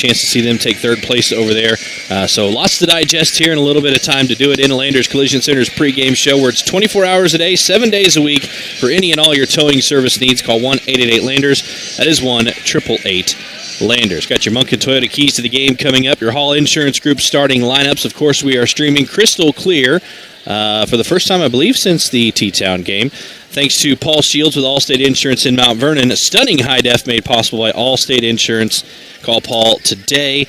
chance to see them take third place over there. So lots to digest here and a little bit of time to do it in Landers Collision Center's pregame show, where it's 24 hours a day, 7 days a week for any and all your towing service needs. Call 1-888-LANDERS. That is 1-888-LANDERS. Got your Monken Toyota keys to the game coming up. Your Hall Insurance Group starting lineups. Of course, we are streaming crystal clear for the first time, I believe, since the T-Town game. Thanks to Paul Shields with Allstate Insurance in Mount Vernon. A stunning high def made possible by Allstate Insurance. Call Paul today.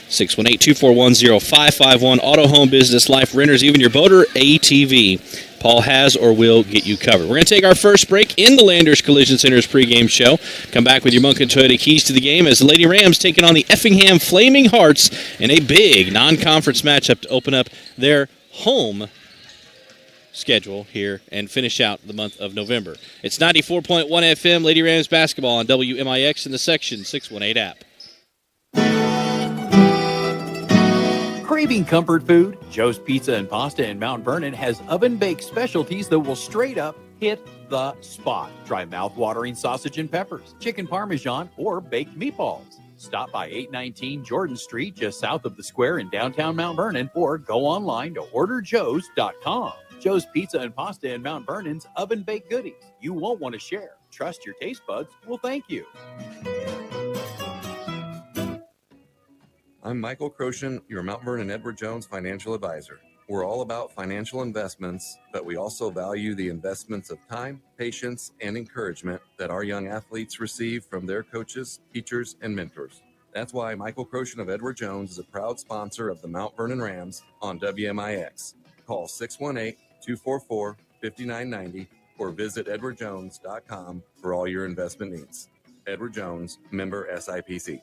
618-241-0551. Auto, home, business, life, renters, even your boat or ATV. Paul has or will get you covered. We're going to take our first break in the Landers Collision Center's pregame show. Come back with your Monken Toyota keys to the game as the Lady Rams taking on the Effingham Flaming Hearts in a big non-conference matchup to open up their home schedule here and finish out the month of November. It's 94.1 FM, Lady Rams basketball on WMIX in the Section 618 app. Craving comfort food? Joe's Pizza and Pasta in Mount Vernon has oven-baked specialties that will straight up hit the spot. Try mouth-watering sausage and peppers, chicken parmesan, or baked meatballs. Stop by 819 Jordan Street, just south of the square in downtown Mount Vernon, or go online to orderjoes.com. Joe's Pizza and Pasta in Mount Vernon's oven-baked goodies. You won't want to share. Trust your taste buds will thank you. I'm Michael Croshen, your Mount Vernon Edward Jones financial advisor. We're all about financial investments, but we also value the investments of time, patience, and encouragement that our young athletes receive from their coaches, teachers, and mentors. That's why Michael Croshen of Edward Jones is a proud sponsor of the Mount Vernon Rams on WMIX. Call 618-244-5990 or visit edwardjones.com for all your investment needs. Edward Jones, member SIPC.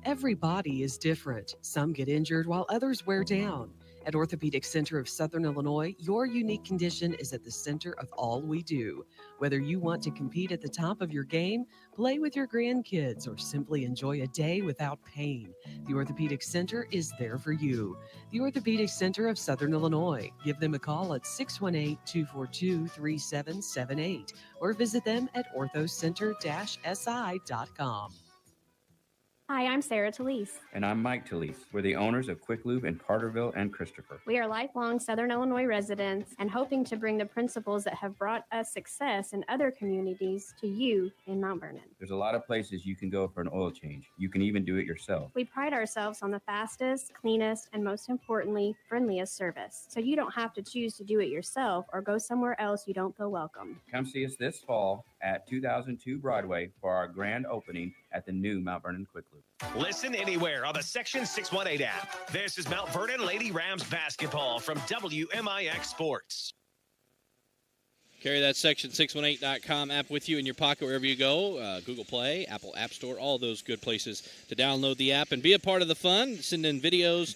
Every body is different. Some get injured while others wear down. At Orthopedic Center of Southern Illinois, your unique condition is at the center of all we do. Whether you want to compete at the top of your game, play with your grandkids, or simply enjoy a day without pain, the Orthopedic Center is there for you. The Orthopedic Center of Southern Illinois. Give them a call at 618-242-3778 or visit them at orthocenter-si.com. Hi, I'm Sarah Talise. And I'm Mike Talise. We're the owners of Quick Lube in Carterville and Christopher. We are lifelong Southern Illinois residents and hoping to bring the principles that have brought us success in other communities to you in Mount Vernon. There's a lot of places you can go for an oil change. You can even do it yourself. We pride ourselves on the fastest, cleanest, and most importantly, friendliest service. So you don't have to choose to do it yourself or go somewhere else you don't feel welcome. Come see us this fall at 2002 Broadway for our grand opening at the new Mount Vernon Quick Lube. Listen anywhere on the Section 618 app. This is Mount Vernon Lady Rams basketball from WMIX Sports. Carry that Section618.com app with you in your pocket wherever you go. Google Play, Apple App Store, all those good places to download the app and be a part of the fun. Send in videos,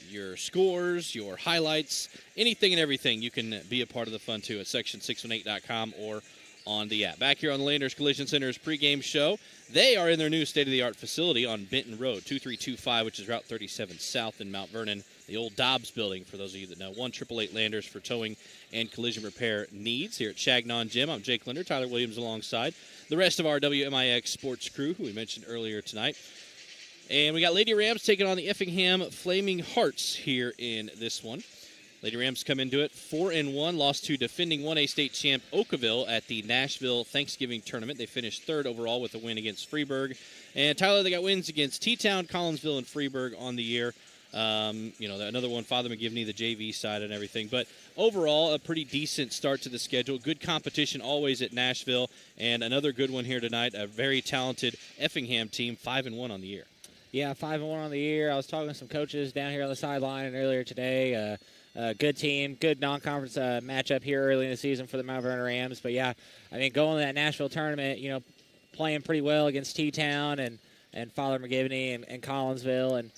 your scores, your highlights, anything and everything. You can be a part of the fun, too, at Section618.com or on the app. Back here on the Landers Collision Center's pregame show. They are in their new state-of-the-art facility on Benton Road, 2325, which is Route 37 South in Mount Vernon, the old Dobbs building, for those of you that know. 1-888 Landers for towing and collision repair needs here at Chagnon Gym. I'm Jake Linder, Tyler Williams alongside the rest of our WMIX sports crew, who we mentioned earlier tonight. And we got Lady Rams taking on the Effingham Flaming Hearts here in this one. Lady Rams come into it 4-1, lost to defending 1A state champ Oakville at the Nashville Thanksgiving tournament. They finished third overall with a win against Freeburg. And Tyler, they got wins against T-Town, Collinsville, and Freeburg on the year. Another one, Father McGivney, the JV side and everything. But overall, a pretty decent start to the schedule. Good competition always at Nashville. And another good one here tonight, a very talented Effingham team, 5-1 on the year. Yeah, 5-1 on the year. I was talking to some coaches down here on the sideline earlier today. Good team, good non-conference matchup here early in the season for the Mount Vernon Rams. But, yeah, I think going to that Nashville tournament, playing pretty well against T-Town and Father McGivney and Collinsville and,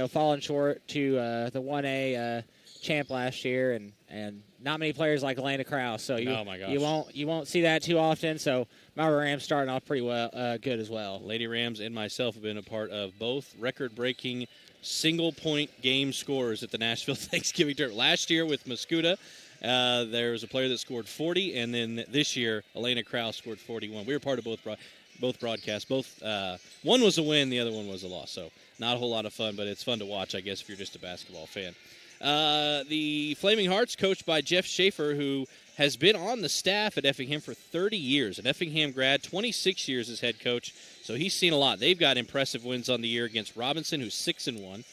falling short to the 1A champ last year and not many players like Elena Krause. So you won't see that too often. So Mount Vernon Rams starting off pretty well, good as well. Lady Rams and myself have been a part of both record-breaking single-point game scorers at the Nashville Thanksgiving tournament. Last year with Mascuda, there was a player that scored 40, and then this year, Elena Krause scored 41. We were part of both. both broadcasts. Both one was a win, the other one was a loss. So not a whole lot of fun, but it's fun to watch, I guess, if you're just a basketball fan. The Flaming Hearts, coached by Jeff Schaefer, who has been on the staff at Effingham for 30 years. An Effingham grad, 26 years as head coach, so he's seen a lot. They've got impressive wins on the year against Robinson, who's 6-1.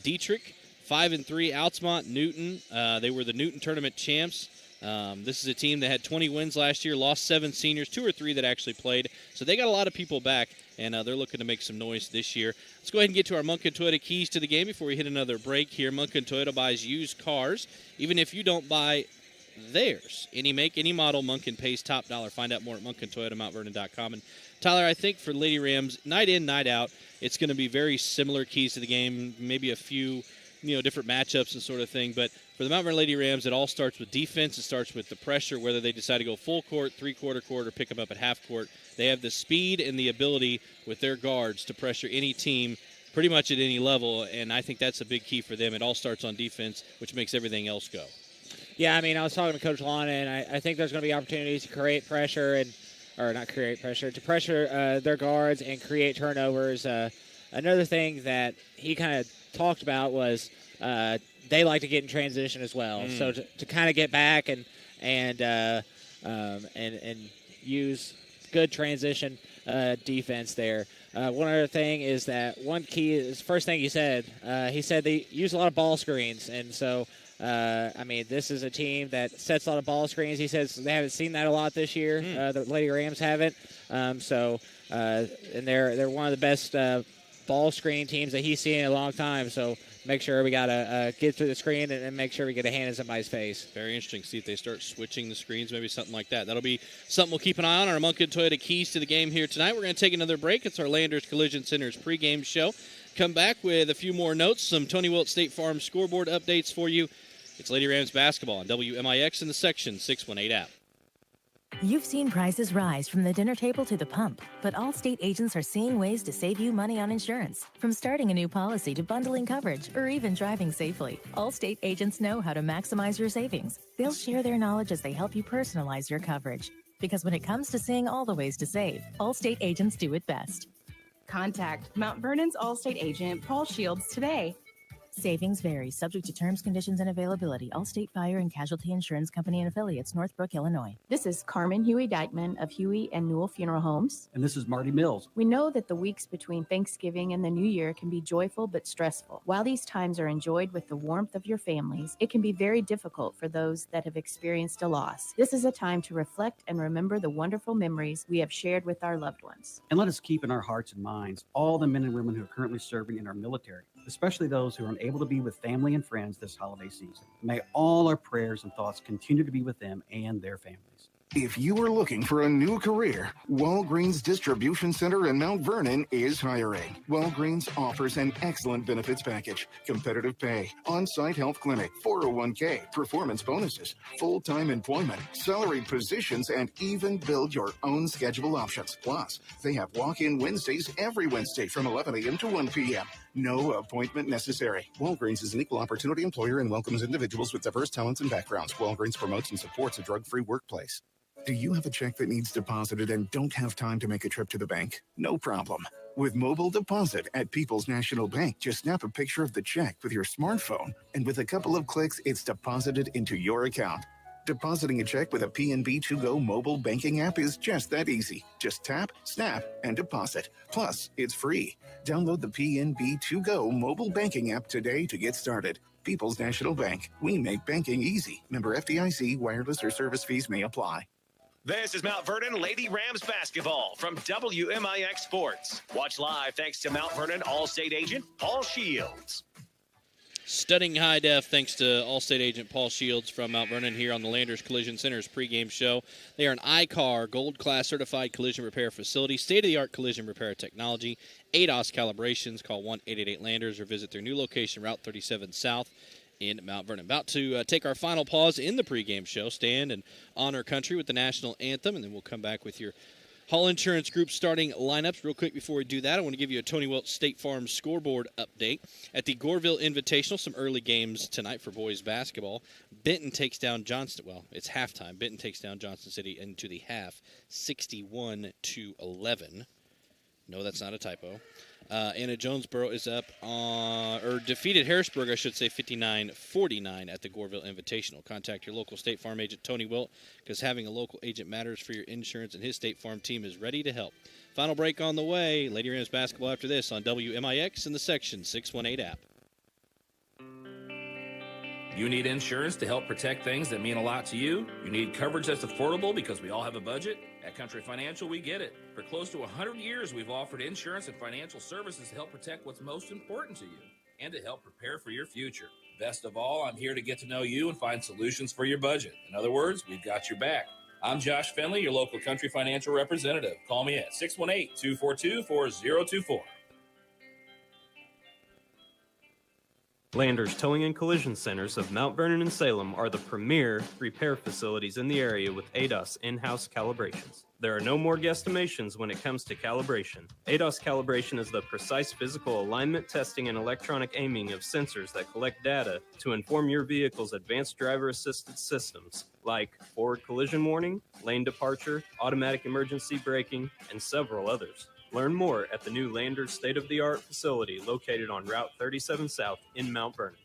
Dietrich, 5-3. Altamont, Newton. They were the Newton tournament champs. This is a team that had 20 wins last year, lost 7 seniors, 2 or 3 that actually played. So they got a lot of people back, and they're looking to make some noise this year. Let's go ahead and get to our Munkin Toyota keys to the game before we hit another break here. Munkin Toyota buys used cars, even if you don't buy theirs. Any make, any model, Munkin pays top dollar. Find out more at MunkinToyotaMountVernon.com. And Tyler, I think for Lady Rams, night in, night out, it's going to be very similar keys to the game, maybe a few different matchups and sort of thing. But for the Mount Vernon Lady Rams, it all starts with defense. It starts with the pressure, whether they decide to go full court, three-quarter court, or pick them up at half court. They have the speed and the ability with their guards to pressure any team pretty much at any level, and I think that's a big key for them. It all starts on defense, which makes everything else go. Yeah, I mean, I was talking to Coach Lana, and I think there's going to be opportunities to create pressure to pressure their guards and create turnovers. Another thing that he kind of talked about was they like to get in transition as well. So to kind of get back and use good transition defense there. One other thing is that one key is first thing he said they use a lot of ball screens, and so. This is a team that sets a lot of ball screens. He says they haven't seen that a lot this year. The Lady Rams haven't. And they're one of the best ball screen teams that he's seen in a long time. So make sure we got to get through the screen and make sure we get a hand in somebody's face. Very interesting. See if they start switching the screens, maybe something like that. That'll be something we'll keep an eye on. Our Munkin Toyota keys to the game here tonight. We're going to take another break. It's our Landers Collision Center's pregame show. Come back with a few more notes, some Tony Wilt State Farm scoreboard updates for you. It's Lady Rams basketball on WMIX in the Section 618 app. You've seen prices rise from the dinner table to the pump, but Allstate agents are seeing ways to save you money on insurance. From starting a new policy to bundling coverage or even driving safely, Allstate agents know how to maximize your savings. They'll share their knowledge as they help you personalize your coverage. Because when it comes to seeing all the ways to save, Allstate agents do it best. Contact Mount Vernon's Allstate agent, Paul Shields, today. Savings vary, subject to terms, conditions, and availability. Allstate Fire and Casualty Insurance Company and Affiliates, Northbrook, Illinois. This is Carmen Huey Dykeman of Huey and Newell Funeral Homes. And this is Marty Mills. We know that the weeks between Thanksgiving and the New Year can be joyful but stressful. While these times are enjoyed with the warmth of your families, it can be very difficult for those that have experienced a loss. This is a time to reflect and remember the wonderful memories we have shared with our loved ones. And let us keep in our hearts and minds all the men and women who are currently serving in our military, especially those who are unable to be with family and friends this holiday season. May all our prayers and thoughts continue to be with them and their families. If you are looking for a new career, Walgreens Distribution Center in Mount Vernon is hiring. Walgreens offers an excellent benefits package, competitive pay, on-site health clinic, 401k, performance bonuses, full-time employment, salaried positions, and even build your own schedule options. Plus, they have walk-in Wednesdays every Wednesday from 11 a.m. to 1 p.m. No appointment necessary. Walgreens is an equal opportunity employer and welcomes individuals with diverse talents and backgrounds. Walgreens promotes and supports a drug-free workplace. Do you have a check that needs deposited and don't have time to make a trip to the bank? No problem. With mobile deposit at People's National Bank, just snap a picture of the check with your smartphone, and with a couple of clicks, it's deposited into your account. Depositing a check with a PNB 2Go mobile banking app is just that easy. Just tap, snap, and deposit. Plus, it's free. Download the PNB 2Go mobile banking app today to get started. People's National Bank. We make banking easy. Member FDIC. Wireless or service fees may apply. This is Mount Vernon Lady Rams basketball from WMIX Sports. Watch live thanks to Mount Vernon All-State agent Paul Shields. Stunning high def thanks to Allstate agent Paul Shields from Mount Vernon here on the Landers Collision Center's pregame show. They are an ICAR Gold Class certified collision repair facility, state-of-the-art collision repair technology, ADOS calibrations. Call 1-888-LANDERS or visit their new location, Route 37 South in Mount Vernon. About to take our final pause in the pregame show, stand and honor country with the national anthem, and then we'll come back with your Hall Insurance Group starting lineups. Real quick before we do that, I want to give you a Tony Welch State Farm scoreboard update. At the Goreville Invitational, some early games tonight for boys basketball. Benton takes down Johnston. Well, it's halftime. Benton takes down Johnston City into the half, 61-11. No, that's not a typo. Anna Jonesboro is up defeated Harrisburg, I should say, 59-49 at the Goreville Invitational. Contact your local State Farm agent, Tony Wilt, because having a local agent matters for your insurance, and his State Farm team is ready to help. Final break on the way. Lady Rams basketball after this on WMIX and the Section 618 app. You need insurance to help protect things that mean a lot to you? You need coverage that's affordable because we all have a budget? At Country Financial, we get it. For close to 100 years, we've offered insurance and financial services to help protect what's most important to you and to help prepare for your future. Best of all, I'm here to get to know you and find solutions for your budget. In other words, we've got your back. I'm Josh Finley, your local Country Financial representative. Call me at 618-242-4024. Landers Towing and Collision Centers of Mount Vernon and Salem are the premier repair facilities in the area with ADAS in-house calibrations. There are no more guesstimations when it comes to calibration. ADAS calibration is the precise physical alignment testing and electronic aiming of sensors that collect data to inform your vehicle's advanced driver-assisted systems like forward collision warning, lane departure, automatic emergency braking, and several others. Learn more at the new Landers state-of-the-art facility located on Route 37 South in Mount Vernon.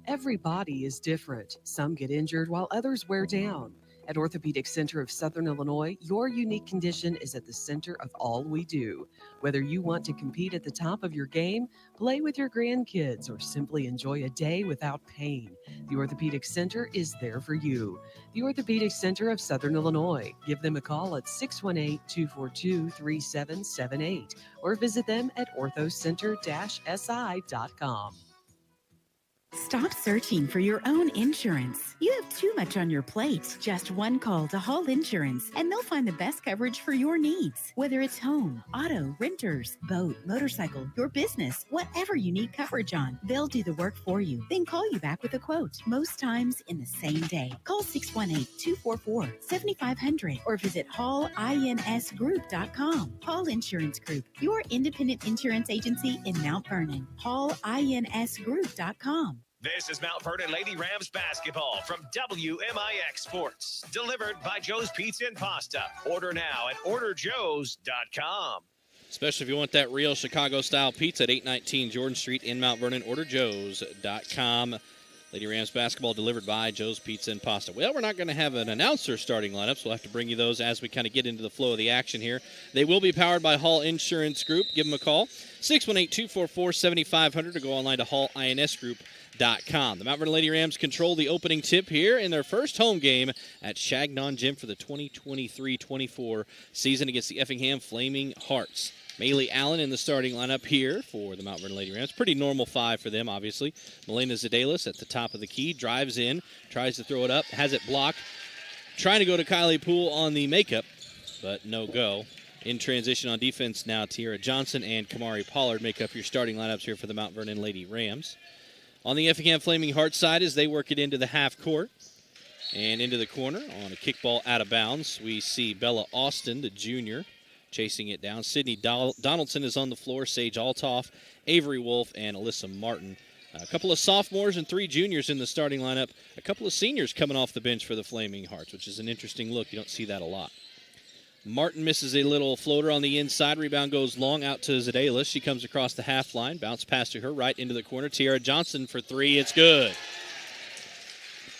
Every body is different. Some get injured while others wear down. At Orthopedic Center of Southern Illinois, your unique condition is at the center of all we do. Whether you want to compete at the top of your game, play with your grandkids, or simply enjoy a day without pain, the Orthopedic Center is there for you. The Orthopedic Center of Southern Illinois. Give them a call at 618-242-3778 or visit them at orthocenter-si.com. Stop searching for your own insurance. You have too much on your plate. Just one call to Hall Insurance, and they'll find the best coverage for your needs. Whether it's home, auto, renters, boat, motorcycle, your business, whatever you need coverage on, they'll do the work for you. Then call you back with a quote, most times in the same day. Call 618-244-7500 or visit hallinsgroup.com. Hall Insurance Group, your independent insurance agency in Mount Vernon. hallinsgroup.com. This is Mount Vernon Lady Rams basketball from WMIX Sports. Delivered by Joe's Pizza and Pasta. Order now at orderjoes.com. Especially if you want that real Chicago-style pizza at 819 Jordan Street in Mount Vernon, orderjoes.com. Lady Rams basketball delivered by Joe's Pizza and Pasta. Well, we're not going to have an announcer starting lineup, so we'll have to bring you those as we kind of get into the flow of the action here. They will be powered by Hall Insurance Group. Give them a call, 618-244-7500, or go online to hallinsgroup.com. The Mount Vernon Lady Rams control the opening tip here in their first home game at Chagnon Gym for the 2023-24 season against the Effingham Flaming Hearts. Maylee Allen in the starting lineup here for the Mount Vernon Lady Rams. Pretty normal five for them, obviously. Melena Zadelis at the top of the key, drives in, tries to throw it up, has it blocked. Trying to go to Kylie Poole on the makeup, but no go. In transition on defense now, Tiara Johnson and Kamari Pollard make up your starting lineups here for the Mount Vernon Lady Rams. On the Effingham Flaming Hearts side, as they work it into the half court and into the corner on a kickball out of bounds, we see Bella Austin, the junior, chasing it down. Sydney Donaldson is on the floor, Sage Altoff, Avery Wolf, and Alyssa Martin. A couple of sophomores and 3 juniors in the starting lineup. A couple of seniors coming off the bench for the Flaming Hearts, which is an interesting look. You don't see that a lot. Martin misses a little floater on the inside. Rebound goes long out to Zadelis. She comes across the half line. Bounce pass to her right into the corner. Tiara Johnson for 3. It's good.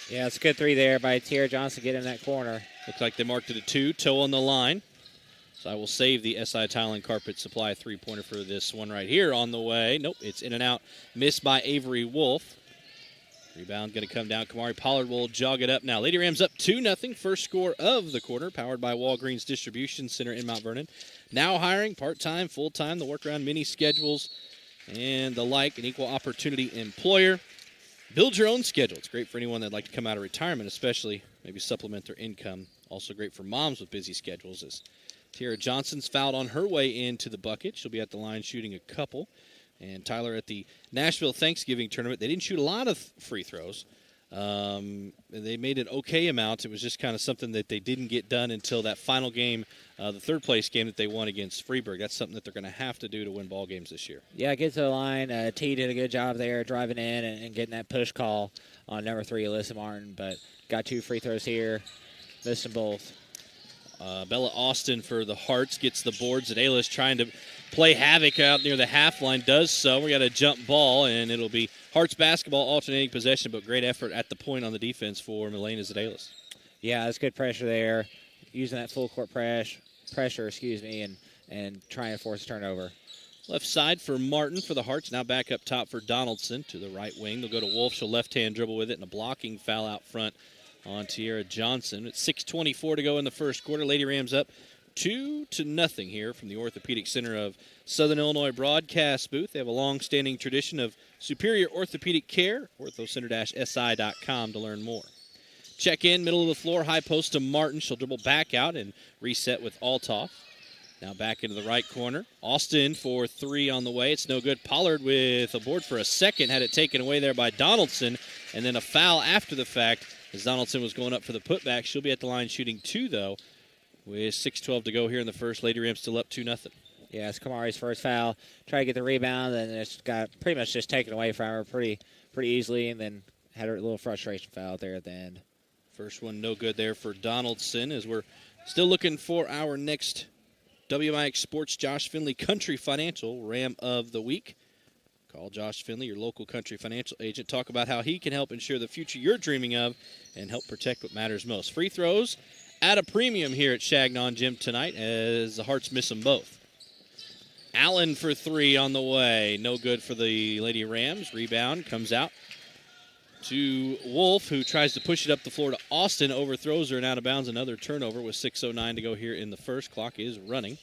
Yeah, it's a good 3 there by Tiara Johnson getting in that corner. Looks like they marked it a 2. Toe on the line. So I will save the SI Tile and Carpet Supply 3-pointer for this one right here on the way. Nope, it's in and out. Missed by Avery Wolf. Rebound going to come down. Kamari Pollard will jog it up now. Lady Rams up 2-0. First score of the quarter, powered by Walgreens Distribution Center in Mount Vernon. Now hiring part-time, full-time, the work-around mini schedules and the like, an equal opportunity employer. Build your own schedule. It's great for anyone that'd like to come out of retirement, especially maybe supplement their income. Also great for moms with busy schedules. As Tiara Johnson's fouled on her way into the bucket. She'll be at the line shooting a couple. And Tyler, at the Nashville Thanksgiving tournament, they didn't shoot a lot of free throws. They made an okay amount. It was just kind of something that they didn't get done until that final game, the third-place game that they won against Freeburg. That's something that they're going to have to do to win ball games this year. Yeah, get to the line. T did a good job there driving in and getting that push call on number 3, Alyssa Martin, but got 2 free throws here. Missed them both. Bella Austin for the Hearts gets the boards. Zedalis trying to play havoc out near the half line. Does so. We got a jump ball, and it'll be Hearts basketball alternating possession, but great effort at the point on the defense for Milena Zedalis. Yeah, that's good pressure there. Using that full court pressure, and trying to force a turnover. Left side for Martin for the Hearts. Now back up top for Donaldson to the right wing. They'll go to Wolf. She'll left-hand dribble with it, and a blocking foul out front on Tiara Johnson. It's 6:24 to go in the first quarter. Lady Rams up 2-0 here from the Orthopedic Center of Southern Illinois broadcast booth. They have a long-standing tradition of superior orthopedic care. orthocenter-si.com to learn more. Check in, middle of the floor, high post to Martin. She'll dribble back out and reset with Altoff. Now back into the right corner. Austin for 3 on the way. It's no good. Pollard with a board for a second. Had it taken away there by Donaldson. And then a foul after the fact as Donaldson was going up for the putback. She'll be at the line shooting 2, though, with 6:12 to go here in the first. Lady Rams still up 2-0. Yeah, it's Kamari's first foul. Try to get the rebound, and it's got pretty much just taken away from her pretty easily, and then had a little frustration foul there at the end. First one no good there for Donaldson as we're still looking for our next WMIX Sports Josh Finley Country Financial Ram of the Week. Call Josh Finley, your local country financial agent. Talk about how he can help ensure the future you're dreaming of and help protect what matters most. Free throws at a premium here at Chagnon Gym tonight as the Hearts miss them both. Allen for 3 on the way. No good for the Lady Rams. Rebound comes out to Wolf, who tries to push it up the floor to Austin. Overthrows her and out of bounds. Another turnover with 6:09 to go here in the first. Clock is running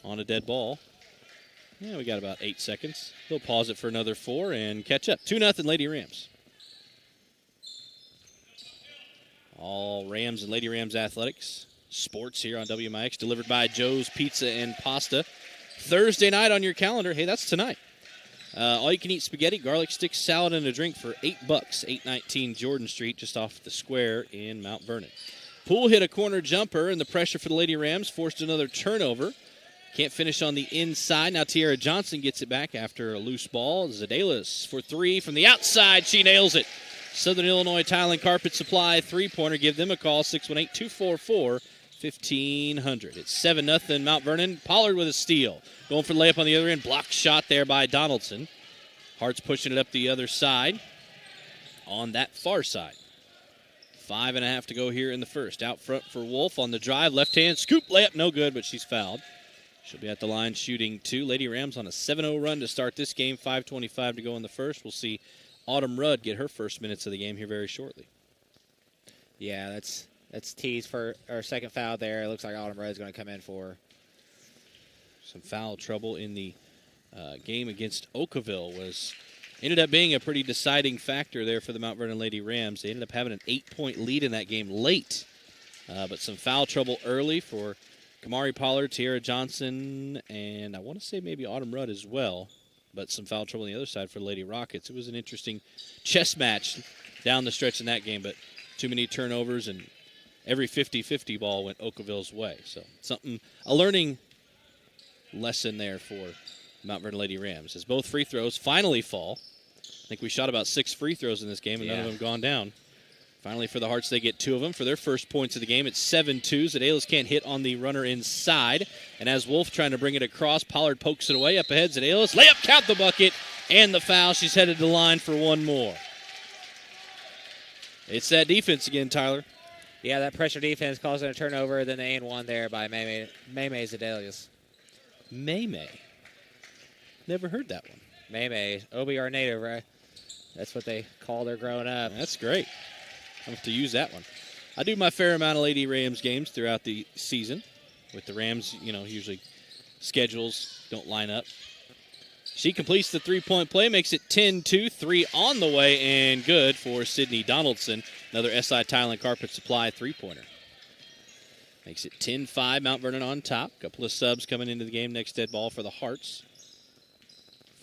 on a dead ball. Yeah, we got about 8 seconds. They'll pause it for another 4 and catch up. 2-0 Lady Rams. All Rams and Lady Rams athletics. Sports here on WMIX, delivered by Joe's Pizza and Pasta. Thursday night on your calendar. Hey, that's tonight. All you can eat spaghetti, garlic sticks, salad, and a drink for $8. 819 Jordan Street, just off the square in Mount Vernon. Poole hit a corner jumper, and the pressure for the Lady Rams forced another turnover. Can't finish on the inside. Now Tiara Johnson gets it back after a loose ball. Zedalis for 3 from the outside. She nails it. Southern Illinois Tile and Carpet Supply three-pointer. Give them a call, 618-244-1500. It's 7-0 Mount Vernon. Pollard with a steal. Going for the layup on the other end. Blocked shot there by Donaldson. Hearts pushing it up the other side on that far side. 5.5 to go here in the first. Out front for Wolf on the drive. Left hand scoop layup. No good, but she's fouled. She'll be at the line shooting 2. Lady Rams on a 7-0 run to start this game. 5:25 to go in the first. We'll see Autumn Rudd get her first minutes of the game here very shortly. Yeah, that's T's for our second foul there. It looks like Autumn Rudd's going to come in for some foul trouble in the game against Oakville. Ended up being a pretty deciding factor there for the Mount Vernon Lady Rams. They ended up having an 8-point lead in that game late, but some foul trouble early for Kamari Pollard, Tiara Johnson, and I want to say maybe Autumn Rudd as well, but some foul trouble on the other side for the Lady Rockets. It was an interesting chess match down the stretch in that game, but too many turnovers, and every 50-50 ball went Oakville's way. So a learning lesson there for Mount Vernon Lady Rams, as both free throws finally fall. I think we shot about 6 free throws in this game, and none of them gone down. Finally, for the Hearts, they get 2 of them for their first points of the game. It's 7-2. Zedalis can't hit on the runner inside. And as Wolf trying to bring it across, Pollard pokes it away. Up ahead, Zedalis. Layup, count the bucket, and the foul. She's headed to the line for one more. It's that defense again, Tyler. Yeah, that pressure defense causing a turnover. Then the and-one there by Maymay Zedalis. Maymay. Never heard that one. Maymay, OBR native, right? That's what they called her growing up. That's great. I have to use that one. I do my fair amount of Lady Rams games throughout the season. With the Rams, usually schedules don't line up. She completes the three-point play, makes it 10-2, 3 on the way, and good for Sydney Donaldson. Another SI Tile and Carpet Supply three-pointer. Makes it 10-5, Mount Vernon on top. Couple of subs coming into the game. Next dead ball for the Hearts.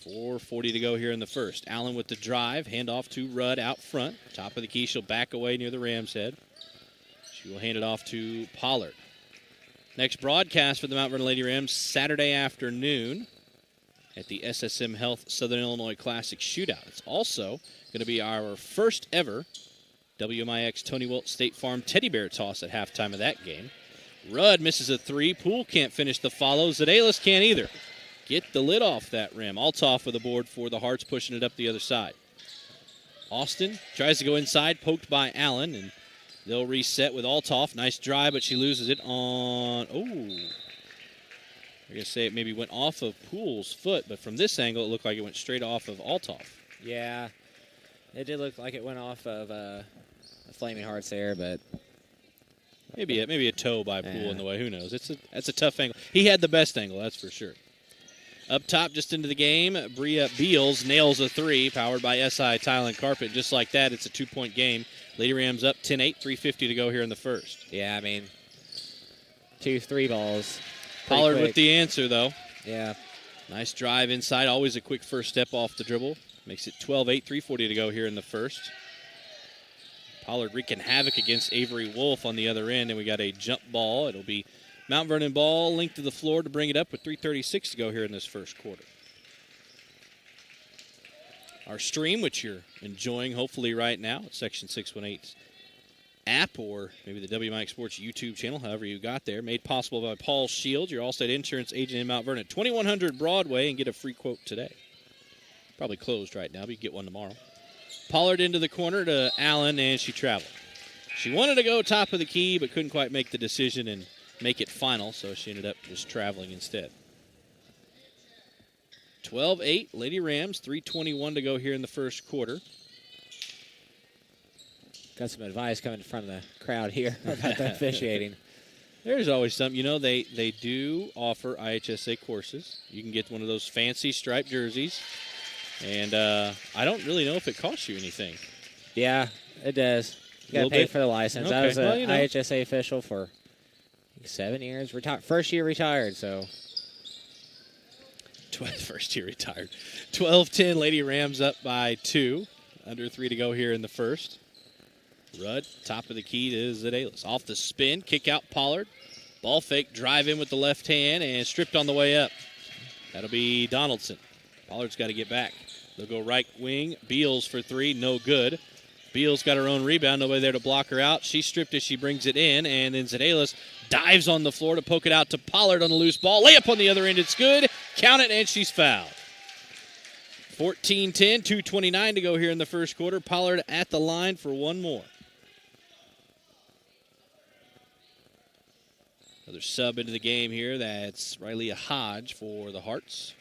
4:40 to go here in the first. Allen with the drive. Handoff to Rudd out front. Top of the key. She'll back away near the Rams' head. She will hand it off to Pollard. Next broadcast for the Mount Vernon Lady Rams Saturday afternoon at the SSM Health Southern Illinois Classic Shootout. It's also going to be our first ever WMIX Tony Wilt State Farm Teddy Bear toss at halftime of that game. Rudd misses a three. Poole can't finish the follow. Zedalis can't either. Get the lid off that rim. Altoff with the board for the Hearts, pushing it up the other side. Austin tries to go inside, poked by Allen, and they'll reset with Altoff. Nice drive, but she loses it on... Oh. I guess say it maybe went off of Poole's foot, but from this angle, it looked like it went straight off of Altoff. Yeah, it did look like it went off of Flaming Hearts there, but... Maybe a toe by Poole in the way. Who knows? That's a tough angle. He had the best angle, that's for sure. Up top, just into the game, Bria Beals nails a three, powered by SI Tile and Carpet. Just like that, it's a 2-point game. Lady Rams up 10-8, 3:50 to go here in the first. Yeah, I mean, 2 3 balls. Pollard with the answer, though. Yeah. Nice drive inside. Always a quick first step off the dribble. Makes it 12-8, 3:40 to go here in the first. Pollard wreaking havoc against Avery Wolf on the other end, and we got a jump ball. It'll be Mount Vernon ball linked to the floor to bring it up with 3:36 to go here in this first quarter. Our stream, which you're enjoying hopefully right now, at Section 618's app or maybe the WMIX Sports YouTube channel, however you got there, made possible by Paul Shields, your Allstate Insurance agent in Mount Vernon, 2100 Broadway, and get a free quote today. Probably closed right now, but you can get one tomorrow. Pollard into the corner to Allen, and she traveled. She wanted to go top of the key, but couldn't quite make the decision and make it final, so she ended up just traveling instead. 12-8, Lady Rams, 3:21 to go here in the first quarter. Got some advice coming from the crowd here about the officiating. There's always something. You know, they do offer IHSA courses. You can get one of those fancy striped jerseys. And I don't really know if it costs you anything. Yeah, it does. You got to pay for the license. Okay. I was an IHSA official for 7 years. First year retired, so. First year retired. 12-10, Lady Rams up by 2. Under 3 to go here in the first. Rudd, top of the key to Zedalis. Off the spin, kick out Pollard. Ball fake, drive in with the left hand, and stripped on the way up. That'll be Donaldson. Pollard's got to get back. They'll go right wing. Beals for 3, no good. Beals got her own rebound, nobody there to block her out. She stripped as she brings it in, and then Zedalis dives on the floor to poke it out to Pollard on the loose ball. Layup on the other end, it's good. Count it, and she's fouled. 14-10, 2:29 to go here in the first quarter. Pollard at the line for one more. Another sub into the game here. That's Riley Hodge for the Hearts.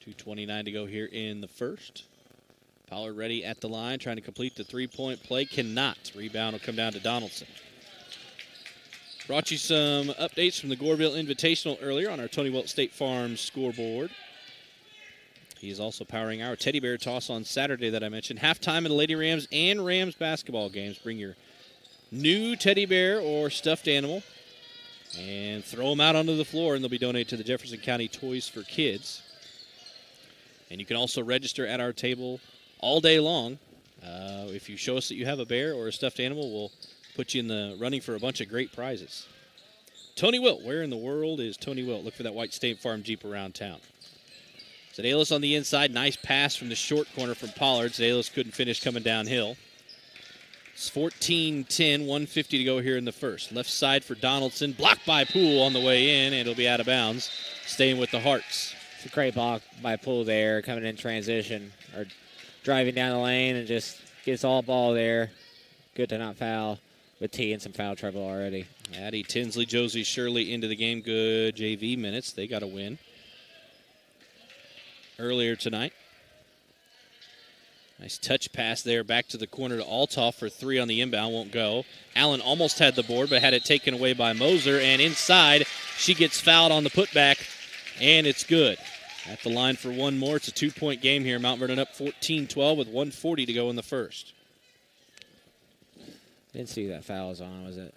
2:29 to go here in the first. Pollard ready at the line, trying to complete the three-point play. Cannot. Rebound will come down to Donaldson. Brought you some updates from the Goreville Invitational earlier on our Tony Wilt State Farm scoreboard. He is also powering our Teddy Bear toss on Saturday that I mentioned. Halftime of the Lady Rams and Rams basketball games. Bring your new teddy bear or stuffed animal and throw them out onto the floor, and they'll be donated to the Jefferson County Toys for Kids. And you can also register at our table all day long. If you show us that you have a bear or a stuffed animal, we'll put you in the running for a bunch of great prizes. Tony Wilt. Where in the world is Tony Wilt? Look for that white State Farm Jeep around town. Zedalis on the inside. Nice pass from the short corner from Pollard. Zedalis couldn't finish coming downhill. It's 14-10, 1:50 to go here in the first. Left side for Donaldson. Blocked by Poole on the way in, and it'll be out of bounds. Staying with the Hearts. It's a great block by Poole there, coming in transition, or driving down the lane and just gets all ball there. Good to not foul, with T in some foul trouble already. Addie Tinsley, Josie Shirley into the game. Good JV minutes. They got a win earlier tonight. Nice touch pass there back to the corner to Altoff for 3 on the inbound. Won't go. Allen almost had the board, but had it taken away by Moser. And inside, she gets fouled on the putback, and it's good. At the line for one more. It's a 2-point game here. Mount Vernon up 14-12 with 1:40 to go in the first. Didn't see who that foul was on, was it?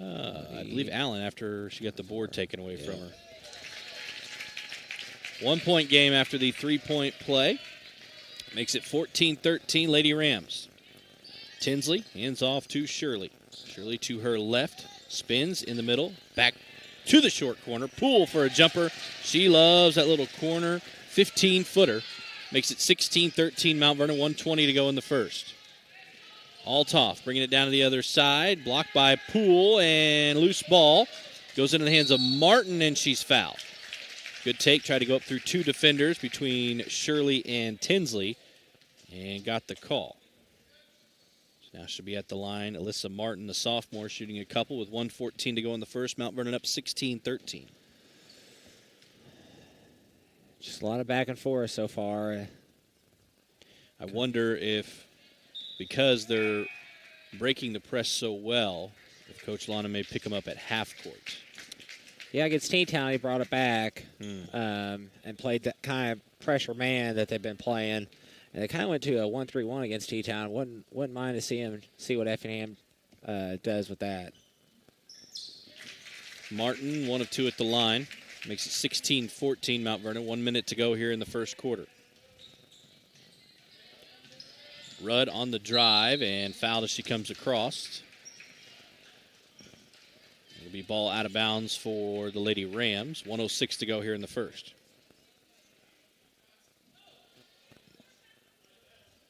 I believe Allen after she got the board taken away from her. 1 point game after the 3-point play. Makes it 14-13 Lady Rams. Tinsley hands off to Shirley. Shirley to her left. Spins in the middle. Back to the short corner. Poole for a jumper. She loves that little corner 15-footer. Makes it 16-13 Mount Vernon. 1:20 to go in the first. Altoff bringing it down to the other side. Blocked by Poole and loose ball. Goes into the hands of Martin and she's fouled. Good take. Tried to go up through two defenders between Shirley and Tinsley and got the call. So now she'll be at the line. Alyssa Martin, the sophomore, shooting a couple with 1:14 to go in the first. Mount Vernon up 16-13. Just a lot of back and forth so far. I wonder if, because they're breaking the press so well, if Coach Lana may pick them up at half court. Yeah, against T-Town, he brought it back and played that kind of pressure man that they've been playing. And they kind of went to a 1-3-1 against T-Town. Wouldn't mind to see what Effingham does with that. Martin, 1 of 2 at the line. Makes it 16-14 Mount Vernon. 1 minute to go here in the first quarter. Rudd on the drive and fouled as she comes across. It'll be ball out of bounds for the Lady Rams. 1:06 to go here in the first.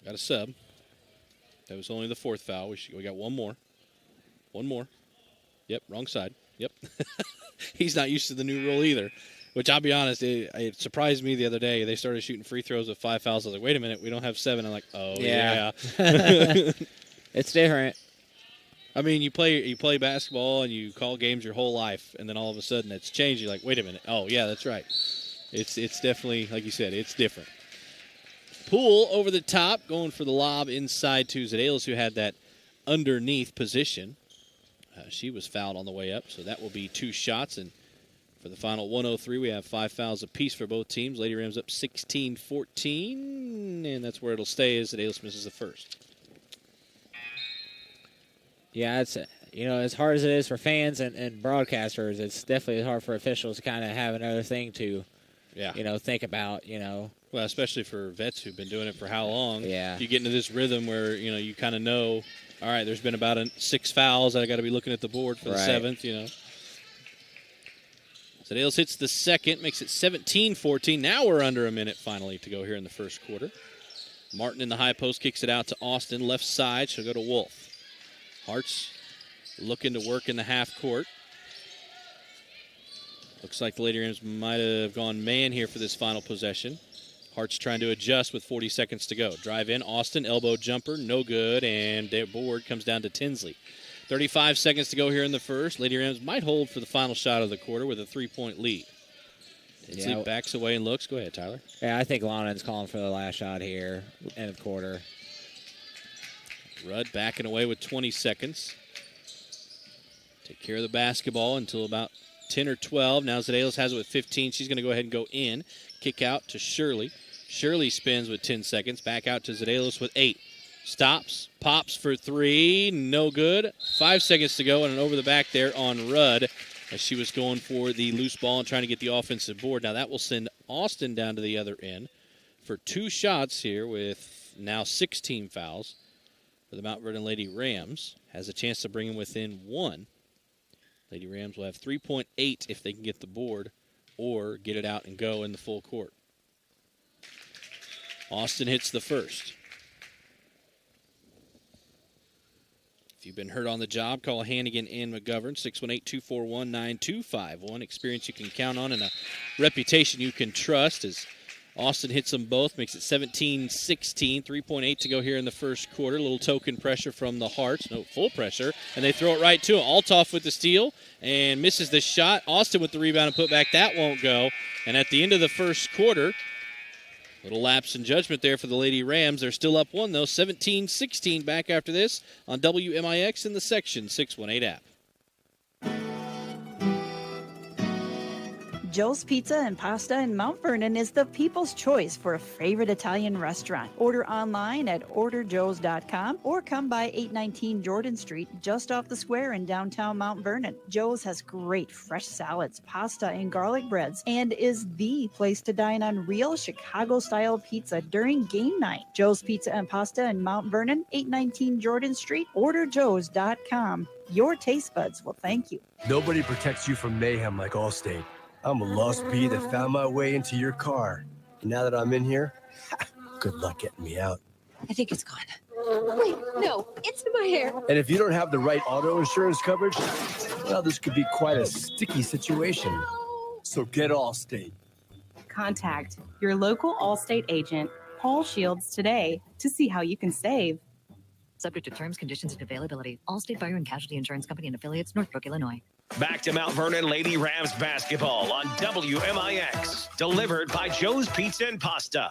Got a sub. That was only the fourth foul. We got one more. One more. Yep, wrong side. Yep. He's not used to the new rule either, which I'll be honest, it surprised me the other day. They started shooting free throws with 5 fouls. I was like, wait a minute, we don't have 7. I'm like, oh, yeah. It's different. I mean, you play basketball and you call games your whole life, and then all of a sudden it's changed. You're like, wait a minute. Oh, yeah, that's right. It's definitely, like you said, it's different. Poole over the top, going for the lob inside to Zedalis, who had that underneath position. She was fouled on the way up, so that will be 2 shots. And for the final 1:03, we have 5 fouls apiece for both teams. Lady Rams up 16-14, and that's where it'll stay as Zedalis misses the first. Yeah, it's as hard as it is for fans and broadcasters, it's definitely hard for officials to kind of have another thing to, think about. Well, especially for vets who've been doing it for how long? Yeah. You get into this rhythm where you kind of know. All right, there's been about 6 fouls. I got to be looking at the board for the 7th. Zedalis hits the second, makes it 17-14. Now we're under a minute finally to go here in the first quarter. Martin in the high post kicks it out to Austin, left side. She'll go to Wolf. Hart's looking to work in the half court. Looks like the Lady Rams might have gone man here for this final possession. Hart's trying to adjust with 40 seconds to go. Drive in, Austin, elbow jumper, no good, and their board comes down to Tinsley. 35 seconds to go here in the first. Lady Rams might hold for the final shot of the quarter with a 3-point lead. Tinsley backs away and looks. Go ahead, Tyler. Yeah, I think Lonan's calling for the last shot here, end of quarter. Rudd backing away with 20 seconds. Take care of the basketball until about 10 or 12. Now Zedalis has it with 15. She's going to go ahead and go in. Kick out to Shirley. Shirley spins with 10 seconds. Back out to Zedalis with 8. Stops. Pops for 3. No good. 5 seconds to go and an over the back there on Rudd as she was going for the loose ball and trying to get the offensive board. Now that will send Austin down to the other end for 2 shots here with now 16 fouls for the Mount Vernon Lady Rams. Has a chance to bring them within 1. Lady Rams will have 3.8 if they can get the board or get it out and go in the full court. Austin hits the first. If you've been hurt on the job, call Hannigan and McGovern, 618-241-9251. Experience you can count on and a reputation you can trust as Austin hits them both, makes it 17-16, 3.8 to go here in the first quarter. A little token pressure from the Hearts, no full pressure, and they throw it right to him. Altoff with the steal and misses the shot. Austin with the rebound and put back, that won't go. And at the end of the first quarter, little lapse in judgment there for the Lady Rams. They're still up 1 though, 17-16 back after this on WMIX in the Section 618 app. Joe's Pizza and Pasta in Mount Vernon is the people's choice for a favorite Italian restaurant. Order online at orderjoes.com or come by 819 Jordan Street, just off the square in downtown Mount Vernon. Joe's has great fresh salads, pasta, and garlic breads, and is the place to dine on real Chicago-style pizza during game night. Joe's Pizza and Pasta in Mount Vernon, 819 Jordan Street, orderjoes.com. Your taste buds will thank you. Nobody protects you from mayhem like Allstate. I'm a lost bee that found my way into your car. And now that I'm in here, good luck getting me out. I think it's gone. Wait, no, it's in my hair. And if you don't have the right auto insurance coverage, well, this could be quite a sticky situation. So get Allstate. Contact your local Allstate agent, Paul Shields, today to see how you can save. Subject to terms, conditions, and availability. Allstate Fire and Casualty Insurance Company and Affiliates, Northbrook, Illinois. Back to Mount Vernon Lady Rams basketball on WMIX. Delivered by Joe's Pizza and Pasta.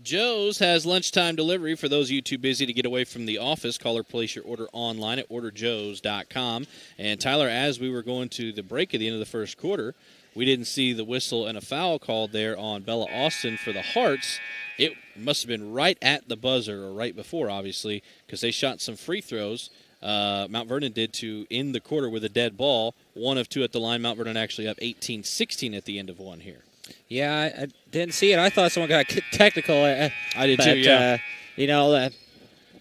Joe's has lunchtime delivery for those of you too busy to get away from the office. Call or place your order online at orderjoes.com. And Tyler, as we were going to the break at the end of the first quarter, we didn't see the whistle and a foul called there on Bella Austin for the Hearts. It must have been right at the buzzer, or right before, obviously, because they shot some free throws. Mount Vernon did to end the quarter with a dead ball. 1 of 2 at the line. Mount Vernon actually up 18-16 at the end of one here. Yeah, I didn't see it. I thought someone got technical. I did too, yeah. The